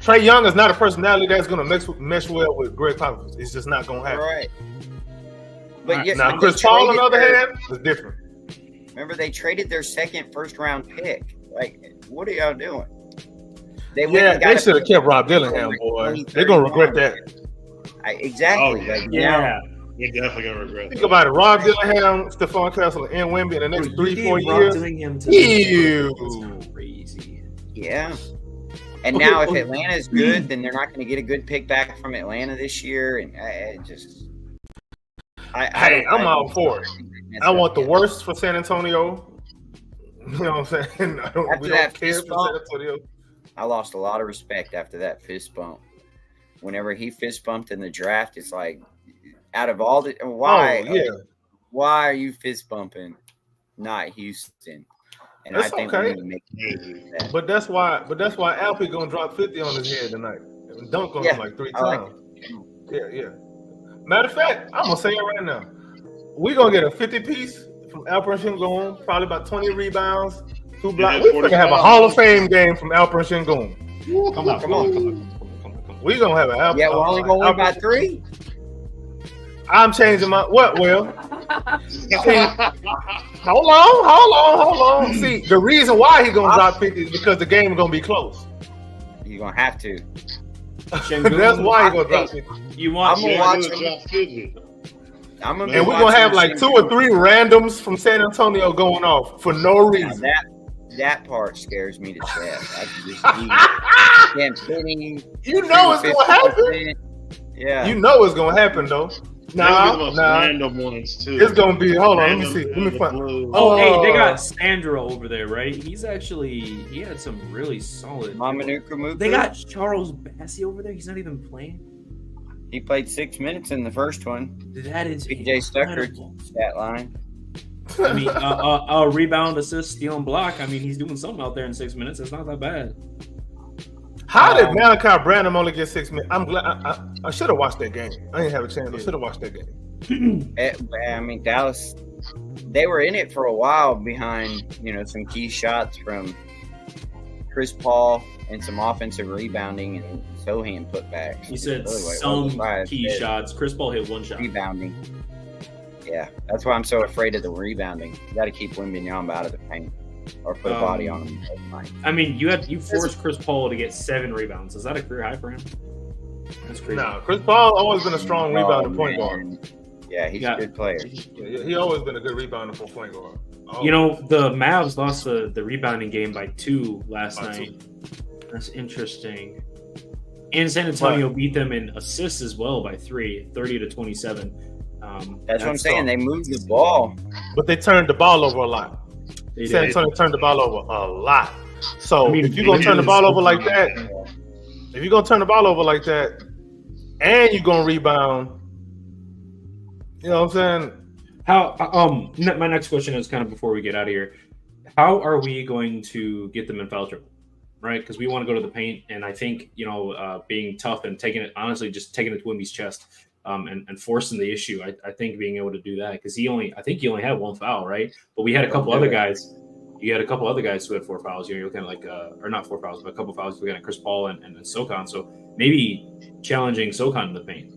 [SPEAKER 1] Trey Young is not a personality that's going to mesh well with Greg Popovich. It's just not going to happen.
[SPEAKER 2] Right. But yes,
[SPEAKER 1] Now,
[SPEAKER 2] but
[SPEAKER 1] Chris
[SPEAKER 2] they
[SPEAKER 1] Paul, on the
[SPEAKER 2] traded
[SPEAKER 1] other
[SPEAKER 2] their-
[SPEAKER 1] hand, is different.
[SPEAKER 2] remember they traded their second first round pick. Like, what are y'all doing? They went
[SPEAKER 1] Yeah,
[SPEAKER 2] and got
[SPEAKER 1] they
[SPEAKER 2] a
[SPEAKER 1] should have
[SPEAKER 2] pick
[SPEAKER 1] kept Rob
[SPEAKER 2] for
[SPEAKER 1] Dillingham, boy.
[SPEAKER 2] 20,
[SPEAKER 1] They're going to
[SPEAKER 2] 30
[SPEAKER 1] regret that.
[SPEAKER 2] Exactly.
[SPEAKER 3] Oh, yeah.
[SPEAKER 2] Like, now,
[SPEAKER 4] Yeah.
[SPEAKER 3] you're definitely gonna regret
[SPEAKER 1] Think
[SPEAKER 3] that.
[SPEAKER 1] about it. Rob Dillingham, Stephon Castle, and Wemby in the next 3-4 years. Ew.
[SPEAKER 4] That's crazy.
[SPEAKER 2] yeah. And
[SPEAKER 4] Okay,
[SPEAKER 2] now, if
[SPEAKER 4] well-
[SPEAKER 2] Atlanta's good, then they're not going to get a good pick back from Atlanta this year. And I just,
[SPEAKER 1] Hey, I'm all for it. I want the
[SPEAKER 2] Yeah.
[SPEAKER 1] worst for San Antonio. You know what I'm saying?
[SPEAKER 2] After
[SPEAKER 1] We
[SPEAKER 2] that
[SPEAKER 1] don't care
[SPEAKER 2] fist
[SPEAKER 1] for
[SPEAKER 2] bump,
[SPEAKER 1] San Antonio.
[SPEAKER 2] I lost a lot of respect after that fist bump. Whenever he fist bumped in the draft, it's like, out of all the why,
[SPEAKER 1] Oh, yeah.
[SPEAKER 2] why are you fist bumping, not Houston? And
[SPEAKER 1] That's
[SPEAKER 2] I think
[SPEAKER 1] okay.
[SPEAKER 2] we need to make
[SPEAKER 3] Crazy.
[SPEAKER 2] that.
[SPEAKER 1] But that's why Alfie gonna drop 50 on his head tonight and dunk on him
[SPEAKER 2] Yeah,
[SPEAKER 1] like 3
[SPEAKER 2] I like
[SPEAKER 1] times. Yeah. Matter of fact, I'm gonna say it right now. We're gonna get a 50 piece from Alperen Sengun, probably about 20 rebounds, 2 blocks. We're gonna have a
[SPEAKER 3] 45.
[SPEAKER 1] Hall of Fame game from Alperen Sengun.
[SPEAKER 4] Come on.
[SPEAKER 1] We're gonna have an
[SPEAKER 2] Yeah, we're only going to win by 3.
[SPEAKER 1] I'm changing my what, Will? Hold on. See, the reason why he gonna drop 50 is because the game is gonna be close.
[SPEAKER 2] You're going to have to.
[SPEAKER 1] That's why he gonna drop 50.
[SPEAKER 4] You want?
[SPEAKER 2] I'm gonna
[SPEAKER 3] Yeah,
[SPEAKER 2] watch
[SPEAKER 3] dude,
[SPEAKER 2] him.
[SPEAKER 3] drop 50.
[SPEAKER 2] I'm gonna be
[SPEAKER 1] And we're gonna
[SPEAKER 2] watching
[SPEAKER 1] have like 2 or 3 randoms from San Antonio going off for no
[SPEAKER 2] Now,
[SPEAKER 1] reason.
[SPEAKER 2] that part scares me to death. I can just Penny,
[SPEAKER 1] You know it's gonna happen.
[SPEAKER 2] Yeah.
[SPEAKER 1] You know it's gonna happen though.
[SPEAKER 3] That'll be the most
[SPEAKER 1] Nah.
[SPEAKER 3] random ones too.
[SPEAKER 1] It's gonna be. Hold on, let me
[SPEAKER 3] Random
[SPEAKER 1] see. Let
[SPEAKER 3] out
[SPEAKER 1] me
[SPEAKER 3] of
[SPEAKER 1] find.
[SPEAKER 3] blue.
[SPEAKER 4] Oh, hey, they
[SPEAKER 1] Oh.
[SPEAKER 4] got Sandro over there, right? He had some really solid.
[SPEAKER 2] Mamanuka
[SPEAKER 4] They got Charles Bassi over there. He's not even playing.
[SPEAKER 2] He played 6 minutes in the first one.
[SPEAKER 4] That is
[SPEAKER 2] PJ Stucker
[SPEAKER 4] incredible.
[SPEAKER 2] stat line.
[SPEAKER 4] I mean, a rebound, assist, steal, and block. I mean, he's doing something out there in 6 minutes. It's not that bad.
[SPEAKER 1] How did Malachi Branham only get 6 minutes? I'm glad. I should have watched that game. I didn't have a chance. I should have watched that game.
[SPEAKER 2] I mean, Dallas, they were in it for a while behind, some key shots from Chris Paul and some offensive rebounding and Sohan putbacks.
[SPEAKER 4] You said
[SPEAKER 2] Really what-
[SPEAKER 4] some
[SPEAKER 2] why I
[SPEAKER 4] key
[SPEAKER 2] said
[SPEAKER 4] shots. Chris Paul hit one shot.
[SPEAKER 2] Rebounding. Yeah, that's why I'm so afraid of the rebounding. You got to keep Wembanyama out of the paint or put a body on him.
[SPEAKER 4] I mean, you forced Chris Paul to get 7 rebounds. Is that a career high for him? That's crazy.
[SPEAKER 1] Nah, Chris Paul always been a strong rebounder point guard.
[SPEAKER 2] man. Yeah, he's a good player.
[SPEAKER 1] Yeah, he always been a good rebounder for point guard.
[SPEAKER 4] The Mavs lost the rebounding game by 2 last
[SPEAKER 1] By
[SPEAKER 4] night. That's interesting. And San Antonio beat them in assists as well by 3, 30-27.
[SPEAKER 2] That's what I'm saying. They moved the ball.
[SPEAKER 1] But they turned the ball over a lot.
[SPEAKER 4] They
[SPEAKER 1] San
[SPEAKER 4] did.
[SPEAKER 1] Antonio turned the ball over a lot. So
[SPEAKER 4] I mean,
[SPEAKER 1] if you're gonna turn the ball over like that, and you're gonna rebound, you know what I'm saying?
[SPEAKER 4] How? My next question is kind of before we get out of here. How are we going to get them in foul trouble? Right, because we want to go to the paint, and I think being tough and taking it honestly, just taking it to Wemby's chest, and forcing the issue. I think being able to do that because I think he only had 1 foul, right? But we had a couple other guys. You had a couple other guys who had 4 fouls. You're looking at or not 4 fouls, but a couple fouls. Looking at Chris Paul and Sokan. So maybe challenging Sokan in the paint.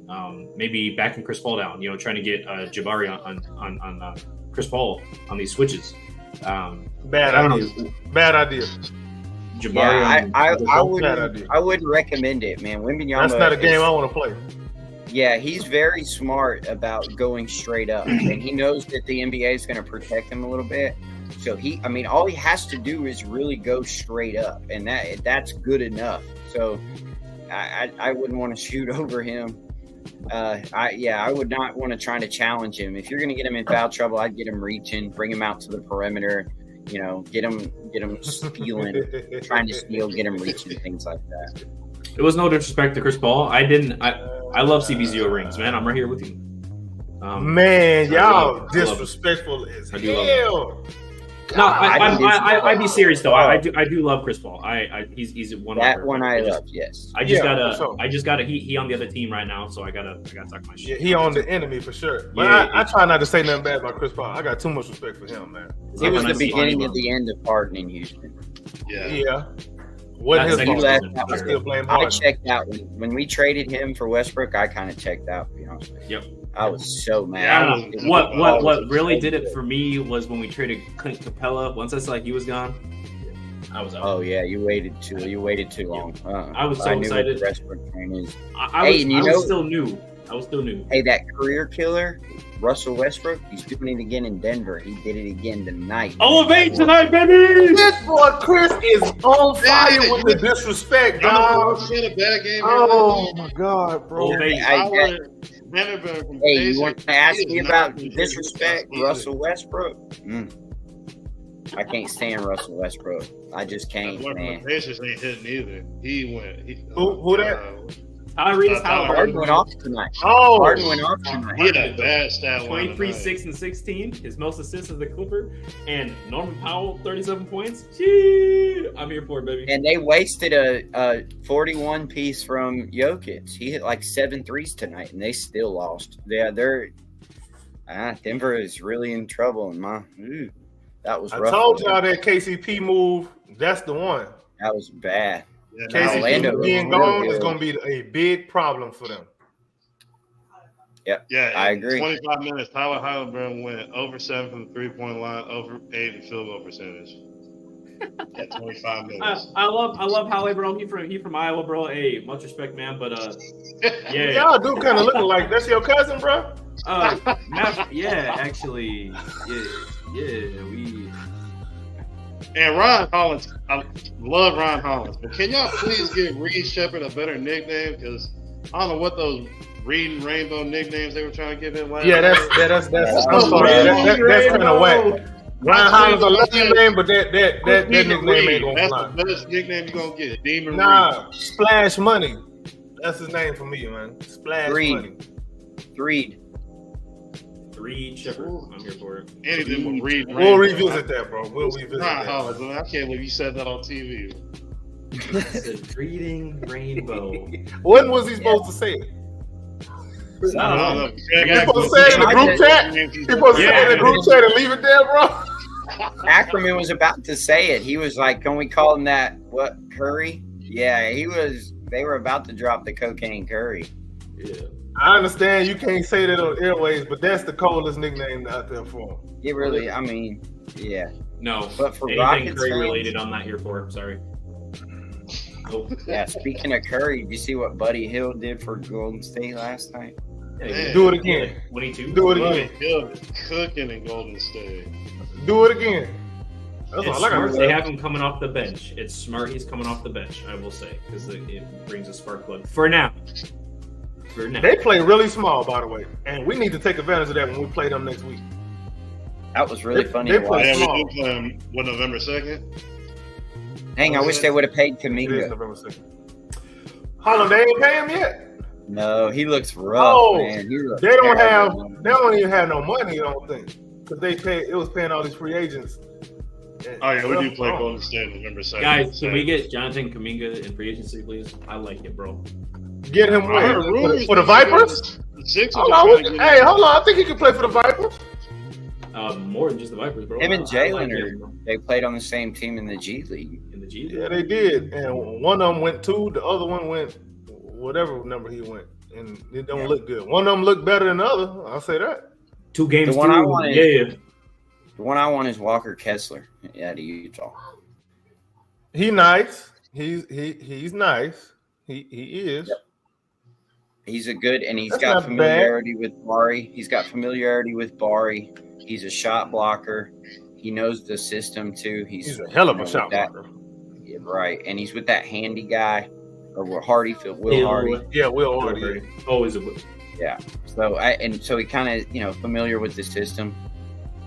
[SPEAKER 4] Maybe backing Chris Paul down. Trying to get Jabari on Chris Paul on these switches.
[SPEAKER 1] Bad idea. Bad idea.
[SPEAKER 4] Jabari.
[SPEAKER 2] Yeah, I wouldn't recommend it, man. Wembanyama.
[SPEAKER 1] That's not a game I want to play.
[SPEAKER 2] Yeah, he's very smart about going straight up, and he knows that the NBA is going to protect him a little bit. So all he has to do is really go straight up, and that's good enough. So I wouldn't want to shoot over him. I would not want to try to challenge him. If you're going to get him in foul trouble, I'd get him reaching, bring him out to the perimeter. Get him stealing, trying to steal, get him reaching, things like that.
[SPEAKER 4] It was no disrespect to Chris Paul. I love CB0 rings, man. I'm right here with you.
[SPEAKER 1] Man, y'all
[SPEAKER 4] I
[SPEAKER 1] disrespectful as
[SPEAKER 4] I do love
[SPEAKER 1] hell.
[SPEAKER 4] No, I'd be serious though. I do love Chris Paul. He's one of
[SPEAKER 2] That one I love. Yes.
[SPEAKER 4] I just
[SPEAKER 1] for
[SPEAKER 4] gotta. He on the other team right now, so I gotta talk my shit.
[SPEAKER 1] Yeah, he on the enemy for sure. But
[SPEAKER 4] Yeah,
[SPEAKER 1] I try not to say nothing bad about Chris Paul. I got too much respect for him, man.
[SPEAKER 2] He was the
[SPEAKER 4] Nice
[SPEAKER 2] beginning
[SPEAKER 4] line,
[SPEAKER 2] of the end of Harden in Houston.
[SPEAKER 3] Yeah.
[SPEAKER 1] Yeah. What
[SPEAKER 4] That's
[SPEAKER 1] his
[SPEAKER 4] like
[SPEAKER 1] fault.
[SPEAKER 4] left
[SPEAKER 1] I still blame
[SPEAKER 2] I
[SPEAKER 1] Harden.
[SPEAKER 2] checked out when we traded him for Westbrook. I kind of checked out. To be honest with you.
[SPEAKER 4] Yep.
[SPEAKER 2] I was so mad.
[SPEAKER 3] Yeah,
[SPEAKER 4] What really did it for me was when we traded Clint Capella. Once I saw he was gone, I was out.
[SPEAKER 2] Oh yeah, you waited too long.
[SPEAKER 4] I was so
[SPEAKER 2] knew what
[SPEAKER 4] excited.
[SPEAKER 2] the Westbrook train is.
[SPEAKER 4] I was still new.
[SPEAKER 2] Hey, that career killer, Russell Westbrook, he's doing it again in Denver. He did it again tonight.
[SPEAKER 4] Elevate tonight, baby.
[SPEAKER 1] This boy Chris is on fire with the disrespect, dog.
[SPEAKER 3] He had a bad game.
[SPEAKER 1] Oh my God, bro.
[SPEAKER 4] Elevate.
[SPEAKER 2] Hey, you want to ask me about disrespect, Russell Westbrook? I can't stand Russell Westbrook. I just can't, man.
[SPEAKER 3] Pacers ain't hitting either. He went.
[SPEAKER 1] Who that?
[SPEAKER 4] Tyrese
[SPEAKER 2] Harden
[SPEAKER 4] Howard.
[SPEAKER 2] went off tonight.
[SPEAKER 1] Oh,
[SPEAKER 2] Harden went off tonight.
[SPEAKER 3] He had a bad stat line.
[SPEAKER 4] 23,
[SPEAKER 3] tonight.
[SPEAKER 4] 6, and 16. His most assists as a Clipper. And Norman Powell, 37 points. Gee, I'm here for it, baby.
[SPEAKER 2] And they wasted a 41 piece from Jokic. He hit like 7 threes tonight, and they still lost. Yeah, Denver is really in trouble. And that was
[SPEAKER 1] I
[SPEAKER 2] rough.
[SPEAKER 1] told y'all that KCP move. That's the one.
[SPEAKER 2] That was bad.
[SPEAKER 3] Yeah,
[SPEAKER 2] Orlando
[SPEAKER 1] KCP being
[SPEAKER 2] was
[SPEAKER 1] gone
[SPEAKER 2] really
[SPEAKER 1] is going to be a big problem for them.
[SPEAKER 3] Yeah,
[SPEAKER 2] I agree.
[SPEAKER 3] 25 minutes. Tyler Halliburton went over 7 from the 3-point line, over 8 in field goal percentage. At 25 minutes.
[SPEAKER 4] I love Halle, bro. He from Iowa, bro. Hey, much respect, man. But yeah.
[SPEAKER 1] Y'all do kind of look like that's your cousin, bro.
[SPEAKER 4] Yeah, actually, yeah, we.
[SPEAKER 3] And Ron Hollins, I love Ron Hollins, but can y'all please give Reed Shepherd a better nickname? Because I don't know what those Reed and Rainbow nicknames they were trying to give him last
[SPEAKER 1] Yeah, that's. I'm sorry, that's kind of whack. Ryan Hollins, I love your name, but that nickname ain't gonna
[SPEAKER 3] That's
[SPEAKER 1] fly.
[SPEAKER 3] the best nickname you're gonna get. Demon Reed.
[SPEAKER 1] Nah, Splash Money. That's his name for me, man. Splash
[SPEAKER 2] Reed.
[SPEAKER 1] Money.
[SPEAKER 2] Reed.
[SPEAKER 4] Three chipper. I'm here for it.
[SPEAKER 3] Anything with Reed. and
[SPEAKER 1] We'll
[SPEAKER 3] Rainbow.
[SPEAKER 1] revisit that, bro. We'll revisit
[SPEAKER 3] Ryan
[SPEAKER 1] that.
[SPEAKER 3] Hollins, man, I can't believe you said that on TV.
[SPEAKER 4] It's a breeding rainbow.
[SPEAKER 1] When was he supposed to say it?
[SPEAKER 3] I don't know.
[SPEAKER 1] He supposed to say it in the group chat? He supposed to say it in the group chat and leave it there, bro?
[SPEAKER 2] Ackerman was about to say it. He was like, "Can we call him that? What, Curry?" Yeah, he was. They were about to drop the cocaine Curry.
[SPEAKER 4] Yeah.
[SPEAKER 1] I understand you can't say that on airways, but that's the coldest nickname out there for him.
[SPEAKER 2] It really, I mean, yeah.
[SPEAKER 4] No.
[SPEAKER 2] But for
[SPEAKER 4] anything
[SPEAKER 2] Rockets
[SPEAKER 4] Curry
[SPEAKER 2] fans-
[SPEAKER 4] related, I'm not here for. Sorry. Oh,
[SPEAKER 2] Yeah, speaking of Curry, did you see what Buddy Hill did for Golden State last night?
[SPEAKER 3] Man.
[SPEAKER 1] Do it again.
[SPEAKER 4] 22.
[SPEAKER 1] Do it
[SPEAKER 3] Buddy
[SPEAKER 1] again.
[SPEAKER 3] Hill cooking in Golden State.
[SPEAKER 1] Do it again. That's
[SPEAKER 4] It's
[SPEAKER 1] all I
[SPEAKER 4] smart
[SPEAKER 1] got
[SPEAKER 4] they
[SPEAKER 1] to
[SPEAKER 4] have him coming off the bench. It's smart he's coming off the bench, I will say, because it brings a spark plug. For now.
[SPEAKER 1] They play really small, by the way, and we need to take advantage of that when we play them next week.
[SPEAKER 2] That was really
[SPEAKER 1] They-
[SPEAKER 2] funny
[SPEAKER 1] they
[SPEAKER 2] to
[SPEAKER 1] play
[SPEAKER 2] watch.
[SPEAKER 3] Yeah,
[SPEAKER 1] small.
[SPEAKER 3] we do play him, what, November 2nd?
[SPEAKER 2] Dang, I wish they would have paid
[SPEAKER 1] It is
[SPEAKER 2] Kaminga.
[SPEAKER 1] November 2nd. Holland, they ain't pay him yet.
[SPEAKER 2] No, he looks rough,
[SPEAKER 1] Oh,
[SPEAKER 2] man. He looks
[SPEAKER 1] They don't
[SPEAKER 2] terrible.
[SPEAKER 1] have. They don't even have no money. I don't think, because they pay. It was paying all these free agents.
[SPEAKER 3] Oh, yeah, we do play Golden State November 2nd.
[SPEAKER 4] Guys, can we get Jonathan Kaminga in free agency, please? I like it, bro.
[SPEAKER 1] Get him
[SPEAKER 3] I heard
[SPEAKER 1] where?
[SPEAKER 3] rumors
[SPEAKER 1] For the
[SPEAKER 3] that
[SPEAKER 1] Vipers?
[SPEAKER 3] The Sixers
[SPEAKER 1] Hold
[SPEAKER 3] are
[SPEAKER 1] on.
[SPEAKER 3] trying to get
[SPEAKER 1] Hey,
[SPEAKER 3] him.
[SPEAKER 1] hold on. I think he can play for the Vipers.
[SPEAKER 4] More than just the Vipers, bro.
[SPEAKER 2] Him and
[SPEAKER 4] I like
[SPEAKER 2] Jalen
[SPEAKER 4] him, bro.
[SPEAKER 2] they played on the same team in the G League.
[SPEAKER 4] In the G League.
[SPEAKER 1] Yeah, they did. And one of them went 2. The other one went whatever number he went, and it don't look good. One of them looked better than the other. I'll say that.
[SPEAKER 4] 2 games
[SPEAKER 2] The one I
[SPEAKER 4] through.
[SPEAKER 2] wanted-
[SPEAKER 4] Yeah.
[SPEAKER 2] The one I want is Walker Kessler out of Utah.
[SPEAKER 1] He nice. He's nice. He is.
[SPEAKER 2] Yep. He's a good, and he's
[SPEAKER 1] That's
[SPEAKER 2] got
[SPEAKER 1] not
[SPEAKER 2] familiarity with Bari. He's got familiarity with Bari. He's a shot blocker. He knows the system too.
[SPEAKER 1] He's a hell of a
[SPEAKER 2] with
[SPEAKER 1] shot
[SPEAKER 2] that-
[SPEAKER 1] blocker.
[SPEAKER 2] Yeah, right, and he's with that handy guy, or Will Hardy, Will Hardy.
[SPEAKER 1] Yeah, Will Hardy.
[SPEAKER 4] Always a
[SPEAKER 2] So he kind of familiar with the system.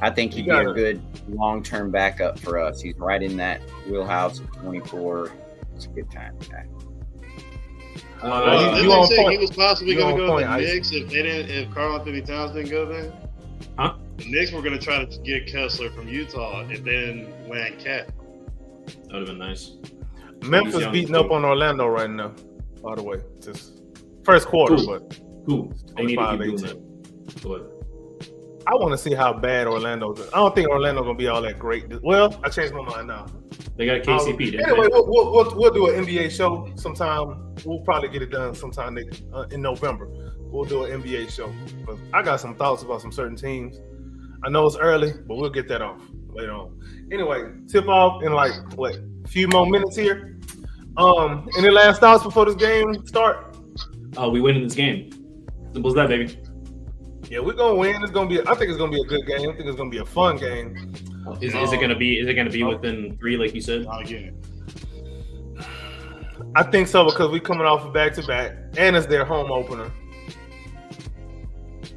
[SPEAKER 2] I think he'd be
[SPEAKER 1] gotta-
[SPEAKER 2] a good long-term backup for us. He's right in that wheelhouse of 24. It's a good time. Guy.
[SPEAKER 3] Didn't
[SPEAKER 1] You
[SPEAKER 3] they
[SPEAKER 1] on
[SPEAKER 3] say
[SPEAKER 1] point.
[SPEAKER 3] he was possibly
[SPEAKER 1] You
[SPEAKER 3] going
[SPEAKER 1] on
[SPEAKER 3] to go
[SPEAKER 1] point,
[SPEAKER 3] to the
[SPEAKER 1] Ice.
[SPEAKER 3] Knicks if Karl Anthony Towns didn't go there?
[SPEAKER 4] Huh?
[SPEAKER 3] The Knicks were going to try to get Kessler from Utah and then land Cat.
[SPEAKER 4] That would have been nice.
[SPEAKER 1] Memphis
[SPEAKER 4] He's young,
[SPEAKER 1] beating
[SPEAKER 4] too.
[SPEAKER 1] up on Orlando right now. By the way, just first quarter,
[SPEAKER 4] Cool.
[SPEAKER 1] but
[SPEAKER 4] Cool. They need to keep
[SPEAKER 1] 25-18.
[SPEAKER 4] doing that. Go ahead.
[SPEAKER 1] I want to see how bad Orlando's. I don't think Orlando gonna be all that great. Well, I changed my mind now.
[SPEAKER 4] They got KCP, didn't
[SPEAKER 1] Anyway,
[SPEAKER 4] they?
[SPEAKER 1] we'll do an NBA show sometime. We'll probably get it done sometime in November. We'll do an NBA show. But I got some thoughts about some certain teams. I know it's early, but we'll get that off later on. Anyway, tip off in like a few more minutes here. Any last thoughts before this game start?
[SPEAKER 4] We win in this game. Simple as that, baby.
[SPEAKER 1] Yeah, we're gonna win. It's gonna be. I think it's gonna be a good game. I think it's gonna be a fun game.
[SPEAKER 4] Is it gonna be? Is it gonna be within 3, like you said?
[SPEAKER 3] Not again.
[SPEAKER 1] I think so because we coming off of back-to-back, and it's their home opener.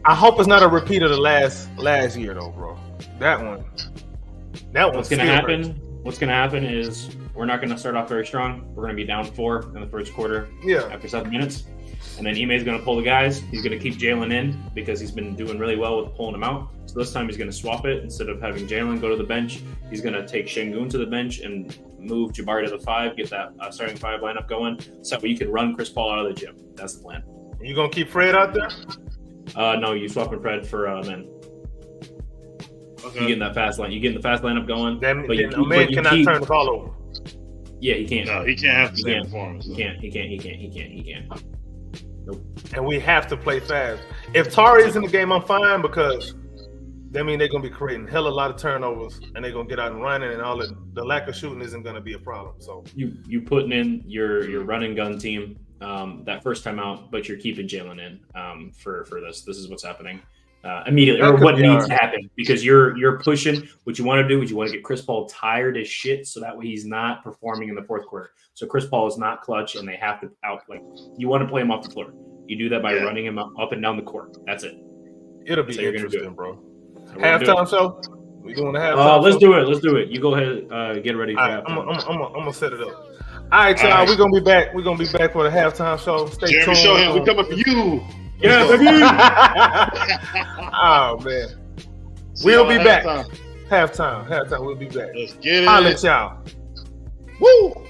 [SPEAKER 1] I hope it's not a repeat of the last year though, bro. That one.
[SPEAKER 4] What's gonna happen? What's gonna happen is we're not gonna start off very strong. We're gonna be down 4 in the first quarter
[SPEAKER 1] Yeah.
[SPEAKER 4] after 7 minutes, and then Ime's gonna pull the guys. He's gonna keep Jalen in because he's been doing really well with pulling him out. So this time he's gonna swap it. Instead of having Jalen go to the bench, he's gonna take Şengün to the bench and move Jabari to the 5, get that starting 5 lineup going. So you can run Chris Paul out of the gym. That's the plan.
[SPEAKER 1] You gonna keep Fred out there?
[SPEAKER 4] No, you swapping Fred for men. You
[SPEAKER 3] Okay.
[SPEAKER 4] getting that fast line. You getting the fast lineup going.
[SPEAKER 1] Then
[SPEAKER 4] but you
[SPEAKER 1] a man cannot
[SPEAKER 4] keep-
[SPEAKER 1] turn the ball over.
[SPEAKER 4] Yeah, he can't.
[SPEAKER 3] No, he can't have the
[SPEAKER 4] He
[SPEAKER 3] same
[SPEAKER 4] can't.
[SPEAKER 3] performance.
[SPEAKER 4] He can't.
[SPEAKER 1] And we have to play fast. If Tari's in the game, I'm fine because that means they're gonna be creating hell a lot of turnovers and they're gonna get out and running and all that. The lack of shooting isn't gonna be a problem. So
[SPEAKER 4] You putting in your run and gun team that first time out, but you're keeping Jalen in for this. This is what's happening immediately,
[SPEAKER 1] That
[SPEAKER 4] or
[SPEAKER 1] could
[SPEAKER 4] what
[SPEAKER 1] be
[SPEAKER 4] needs
[SPEAKER 1] hard.
[SPEAKER 4] to happen because you're pushing. What you want to do is you want to get Chris Paul tired as shit, so that way he's not performing in the fourth quarter. So Chris Paul is not clutch, and they have to you want to play him off the floor. You do that by
[SPEAKER 3] Yeah.
[SPEAKER 4] running him up and down the court. That's it.
[SPEAKER 1] It'll be
[SPEAKER 4] So you're gonna do
[SPEAKER 1] interesting,
[SPEAKER 4] it.
[SPEAKER 1] bro.
[SPEAKER 4] So we're gonna do it.
[SPEAKER 1] Halftime show. We doing the halftime.
[SPEAKER 4] Let's
[SPEAKER 1] show?
[SPEAKER 4] do it. Let's do it. You go ahead. Get ready for
[SPEAKER 1] All right, I'm
[SPEAKER 4] halftime.
[SPEAKER 1] gonna set it up. All right, y'all.
[SPEAKER 3] All right.
[SPEAKER 1] We're gonna be back. We're gonna be back for the halftime show. Stay
[SPEAKER 3] Jeremy
[SPEAKER 1] tuned.
[SPEAKER 3] Show him. We coming for you.
[SPEAKER 4] Yeah, baby.
[SPEAKER 1] Oh man,
[SPEAKER 3] See
[SPEAKER 1] we'll
[SPEAKER 3] y'all
[SPEAKER 1] be
[SPEAKER 3] at
[SPEAKER 1] back.
[SPEAKER 3] halftime.
[SPEAKER 1] Halftime. We'll be back.
[SPEAKER 3] Let's get it.
[SPEAKER 1] I'll let y'all.
[SPEAKER 3] Woo!